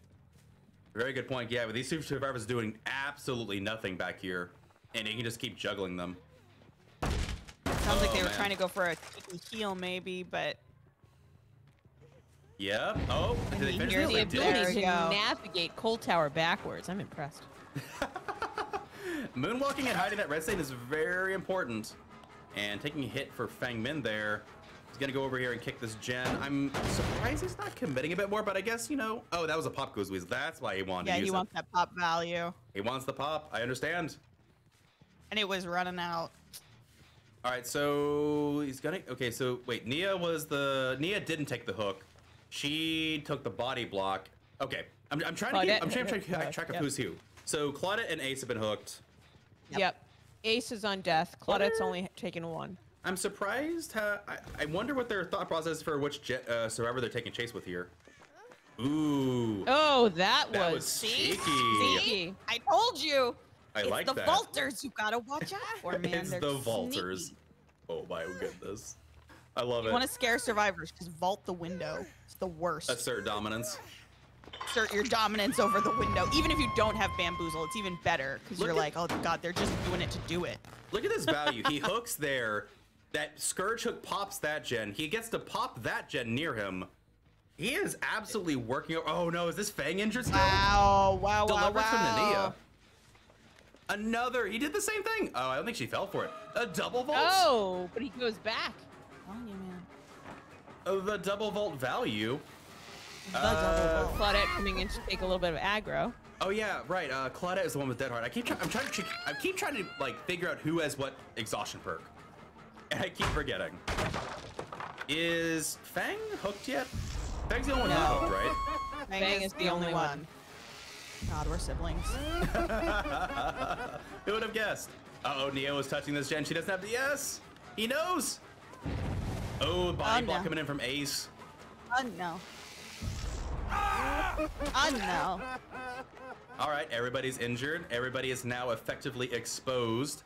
Very good point. Yeah, with these 2 Survivors doing absolutely nothing back here, and he can just keep juggling them. Sounds like they were trying to go for a kicky heal maybe, but... Yep. Oh, did they finish the ability to navigate Cold Tower backwards. I'm impressed. Moonwalking and hiding that red stain is very important. And taking a hit for Fang Min there. He's gonna go over here and kick this gen. I'm surprised he's not committing a bit more, but I guess, you know, oh, that was a pop Goozweez. That's why he wanted to use it. Yeah, he wants that pop value. He wants the pop. I understand. And it was running out. All right, so he's gonna, okay, so wait, Nia didn't take the hook. She took the body block. Okay, I'm trying to keep track of who's who. So Claudette and Ace have been hooked. Yep. Ace is on death. Claudette's only taken 1. I'm surprised. I wonder what their thought process is for which survivor they're taking chase with here. Ooh. Oh, that was cheeky. See? I told you. I like that. It's the vaulters you gotta watch out for, man. It's the vaulters. Sneaky. Oh my goodness. I love it. You want to scare survivors, just vault the window. It's the worst. Assert dominance. Assert your dominance over the window. Even if you don't have bamboozle, it's even better because you're like, oh god, they're just doing it to do it. Look at this value. He hooks there. That Scourge hook pops that gen. He gets to pop that gen near him. He is absolutely working. Oh no, is this Fang injured still? Wow. Delivered from the Nia. Another. He did the same thing. Oh, I don't think she fell for it. A double vault. Oh, but he goes back. I'm telling you, man. Oh, the double vault value. Claudette coming in to take a little bit of aggro. Oh yeah, right. Claudette is the one with Dead Hard. I keep trying to like figure out who has what exhaustion perk, and I keep forgetting. Is Fang hooked yet? Fang's the only one not hooked, right? Fang is the only one. God, we're siblings. Who would have guessed? Uh-oh, Neo is touching this gen. She doesn't have the yes. He knows. Oh, body block coming in from Ace. No. No. All right, everybody's injured. Everybody is now effectively exposed.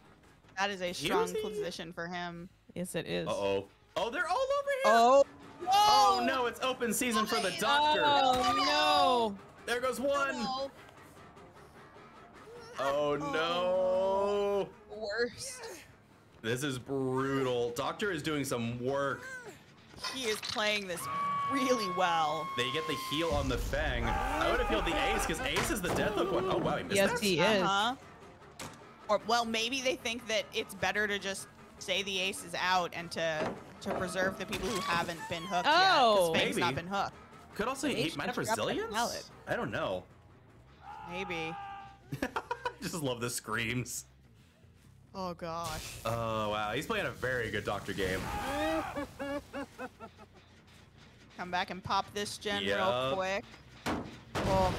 That is a strong position for him. Yes, it is. Uh-oh. Oh, they're all over here. Oh. Oh, no, it's open season for the doctor. Oh, no. There goes one. Oh, no. Worst. This is brutal. Doctor is doing some work. He is playing this really well. They get the heal on the Fang. I would have healed the Ace because Ace is the death hook one. Oh, wow, he missed that. Yes, he is. Or, well, maybe they think that it's better to just say the Ace is out and to preserve the people who haven't been hooked yet. Because Fang's not been hooked. Could also, he might have resilience? I don't know. Maybe. Just love the screams. Oh, gosh. Oh, wow. He's playing a very good Doctor game. Come back and pop this gen real quick. Oh.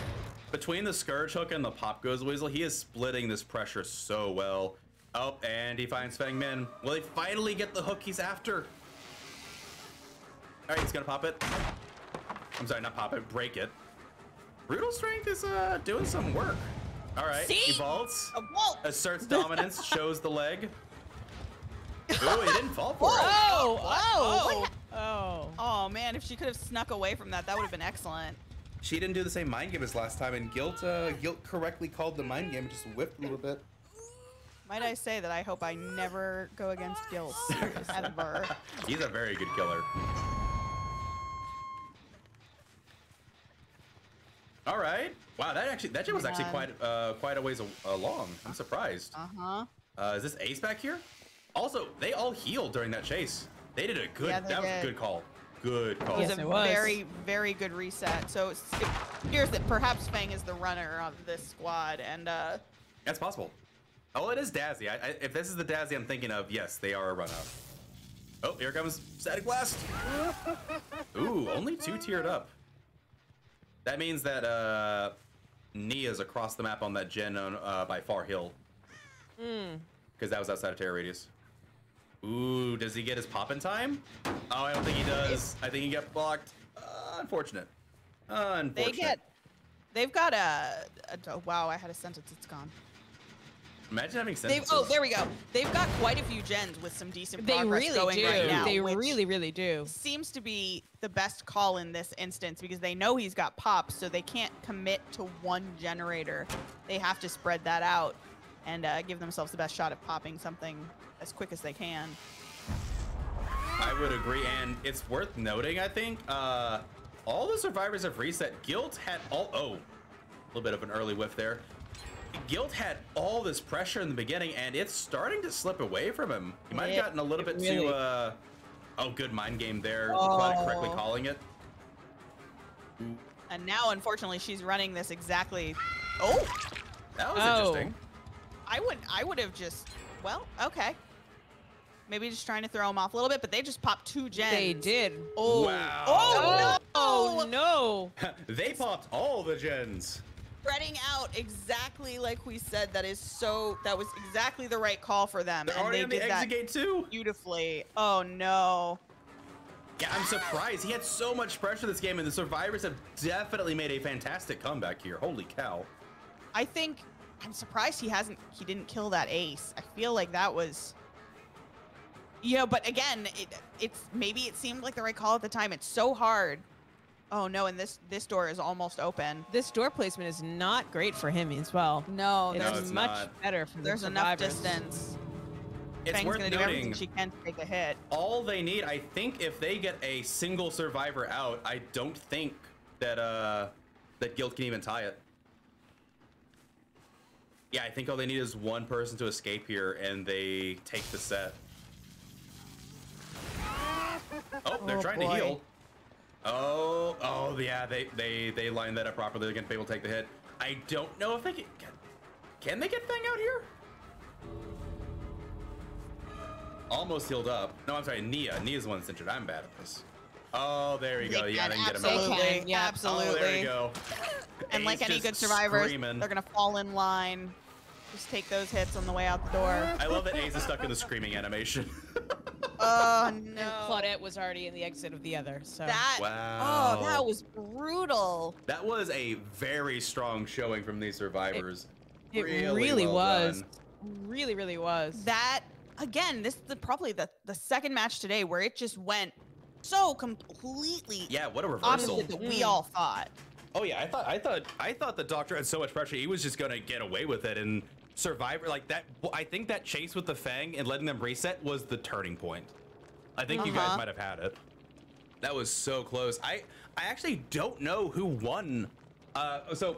Between the Scourge Hook and the Pop Goes Weasel, he is splitting this pressure so well. Oh, and he finds Feng Min. Will he finally get the hook he's after? All right, he's gonna pop it. I'm sorry, not pop it, break it. Brutal Strength is doing some work. All right, See? he vaults, A vault. asserts dominance, shows the leg. Ooh, he didn't fall for it. Oh man, if she could have snuck away from that, that would have been excellent. She didn't do the same mind game as last time, and Guilt correctly called the mind game, just whiffed a little bit. Might I say that I hope I never go against Gil ever. He's a very good killer. All right. Wow, that shit was actually quite a ways along. I'm surprised. Is this Ace back here? Also, they all healed during that chase. They did a good. Yeah, that was a good call. Good call. It was a very, very good reset. So it appears that perhaps Fang is the runner of this squad, and that's possible. Oh, it is Dazzy. If this is the Dazzy I'm thinking of, yes, they are a run out. Oh, here comes Static Blast. Ooh, only 2 tiered up. That means that Nia's across the map on that gen by Far Hill. Because that was outside of terror radius. Ooh, does he get his pop in time? Oh, I don't think he does. I think he got blocked. Unfortunate. Unfortunate. They've got a wow, I had a sentence, it's gone. Imagine having sentences. Oh, there we go. They've got quite a few gens with some decent progress really going do. right now. They really do. Seems to be the best call in this instance because they know he's got pop, so they can't commit to one generator. They have to spread that out and give themselves the best shot at popping something as quick as they can. I would agree, and it's worth noting, I think, all the survivors have reset. Guilt had a little bit of an early whiff there. Guilt had all this pressure in the beginning, and it's starting to slip away from him. He might have gotten a little bit too, good mind game there, correctly calling it. And now, unfortunately, she's running this exactly. Oh! That was interesting. I would have just, well, okay. Maybe just trying to throw him off a little bit, but they just popped 2 gens. They did. Oh. Wow. Oh, no! Oh, no. They popped all the gens. Spreading out exactly like we said. That was exactly the right call for them. They're and already they on the did exit that gate too. beautifully. Oh, no. Yeah, I'm surprised. He had so much pressure this game, and the survivors have definitely made a fantastic comeback here. Holy cow. I'm surprised he didn't kill that ace. I feel like that was, but again, maybe it seemed like the right call at the time. It's so hard. Oh no, and this door is almost open. This door placement is not great for him as well. No, it's much better for the There's enough distance. It's Fang's worth gonna do everything she can to take a hit. All they need, I think, if they get a single survivor out, I don't think that that Guild can even tie it. Yeah, I think all they need is one person to escape here, and they take the set. Oh, they're trying to heal. Oh, yeah, they lined that up properly. They're gonna be able to take the hit. I don't know if they can they get Fang out here? Almost healed up. No, I'm sorry, Nia. Nia's the one that's injured. I'm bad at this. Oh, there we go. Yeah, they can get him out. Absolutely, yeah, absolutely. Oh, there we go. And like any good survivors, they're gonna fall in line. Just take those hits on the way out the door. I love that Ace is stuck in the screaming animation. Oh no! And Claudette was already in the exit of the other. So wow. Oh, that was brutal. That was a very strong showing from these survivors. It really was. Really was. That again, this is probably the second match today where it just went so completely. Yeah, what a reversal. Opposite that we all thought. Oh yeah, I thought the Doctor had so much pressure he was just gonna get away with it, and Survivor like that. I think that chase with the Fang and letting them reset was the turning point. I think you guys might have had it. That was so close. I actually don't know who won. So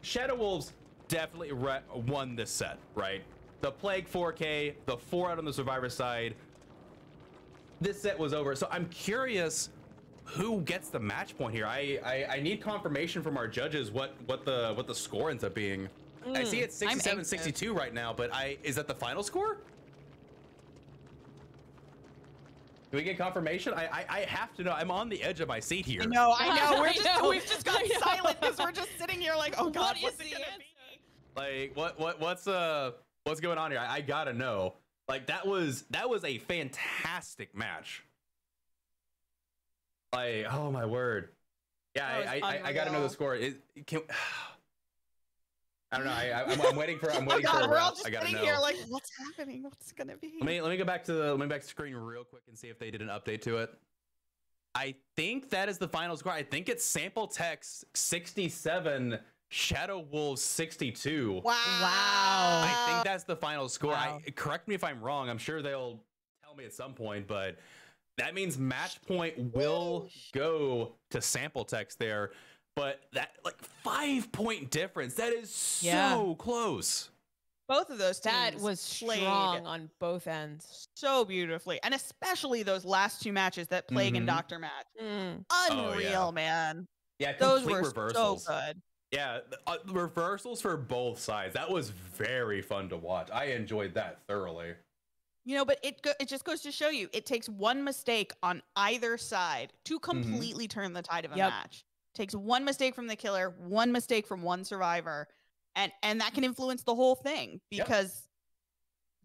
Shadow Wolves definitely won this set, right? The Plague 4K, the 4 out on the Survivor side. This set was over. So I'm curious who gets the match point here. I need confirmation from our judges what the score ends up being. I see it's 67-62 right now, but is that the final score? we get confirmation? I have to know. I'm on the edge of my seat here. I know. We've just gone I know. silent because we're just sitting here like, oh God, what's it gonna be? Like, what's going on here? I gotta know. Like, that was a fantastic match. Like, oh my word. Yeah, I gotta know the score. I don't know. I'm waiting for. We're all just sitting here like, what's happening? What's it gonna be? Let me go back to the screen real quick and see if they did an update to it. I think that is the final score. I think it's Sample Text 67, Shadow Wolves 62. Wow. I think that's the final score. Wow. Correct me if I'm wrong. I'm sure they'll tell me at some point, but that means match point will go to Sample Text there. But that, like, 5-point difference, that is so close. Both of those teams That was strong on both ends. so beautifully, and especially those last two matches, that Plague and Doctor match. Unreal, man. Yeah, Those were reversals. so good. Yeah, reversals for both sides. That was very fun to watch. I enjoyed that thoroughly. You know, but it just goes to show you, it takes one mistake on either side to completely turn the tide of a match. Takes one mistake from the killer, one mistake from one survivor, and that can influence the whole thing, because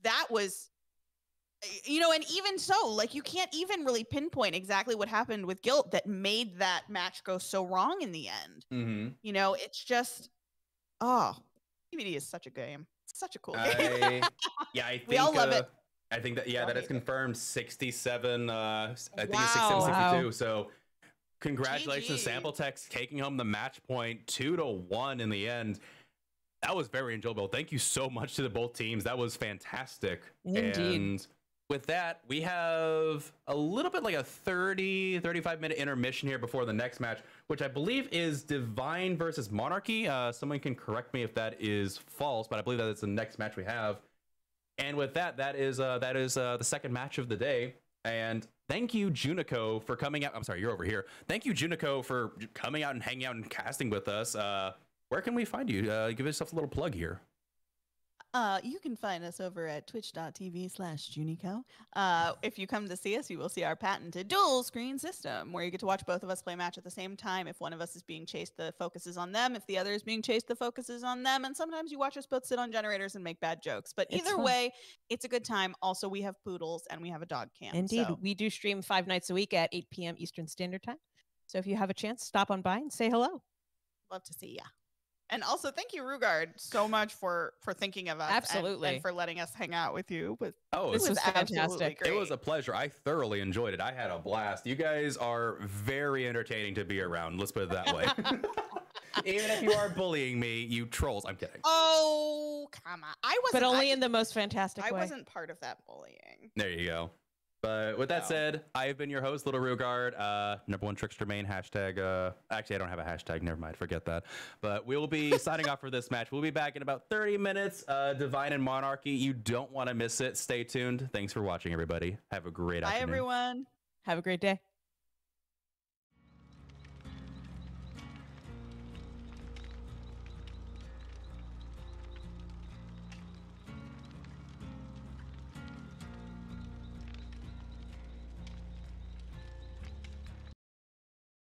that was, you know, and even so, like, you can't even really pinpoint exactly what happened with Guilt that made that match go so wrong in the end. You know, it's just, PvD is such a game. It's such a cool game. I think we all love it. I think that that is confirmed 67. I think it's 67, 62. So congratulations, Sample Text taking home the match point 2-1 in the end. That was very enjoyable. Thank you so much to both teams. That was fantastic. Indeed. And with that, we have a little bit like a 35 minute intermission here before the next match, which I believe is Divine versus Monarchy. Someone can correct me if that is false, but I believe that is the next match we have. And with that, that is the second match of the day. And thank you, JuniKoh, for coming out. I'm sorry, you're over here. Thank you, JuniKoh, for coming out and hanging out and casting with us. Where can we find you? Give yourself a little plug here. You can find us over at twitch.tv/JuniKoh. If you come to see us, you will see our patented dual screen system where you get to watch both of us play a match at the same time. If one of us is being chased, the focus is on them. If the other is being chased, the focus is on them. And sometimes you watch us both sit on generators and make bad jokes. But either way, it's a good time. Also, we have poodles and we have a dog cam. Indeed. So. We do stream 5 nights a week at 8 p.m. Eastern Standard Time. So if you have a chance, stop on by and say hello. Love to see ya. And also, thank you, Rugaard, so much for thinking of us. Absolutely. And for letting us hang out with you. This was fantastic. Great. It was a pleasure. I thoroughly enjoyed it. I had a blast. You guys are very entertaining to be around. Let's put it that way. Even if you are bullying me, you trolls. I'm kidding. Oh, come on. I wasn't. But only in the most fantastic way. I wasn't part of that bullying. There you go. But with that said, I have been your host, littlerugaard, #1 trickster main, hashtag, actually, I don't have a hashtag, never mind, forget that. But we will be signing off for this match. We'll be back in about 30 minutes, Divine and Monarchy. You don't want to miss it. Stay tuned. Thanks for watching, everybody. Have a great afternoon. Bye, everyone. Have a great day.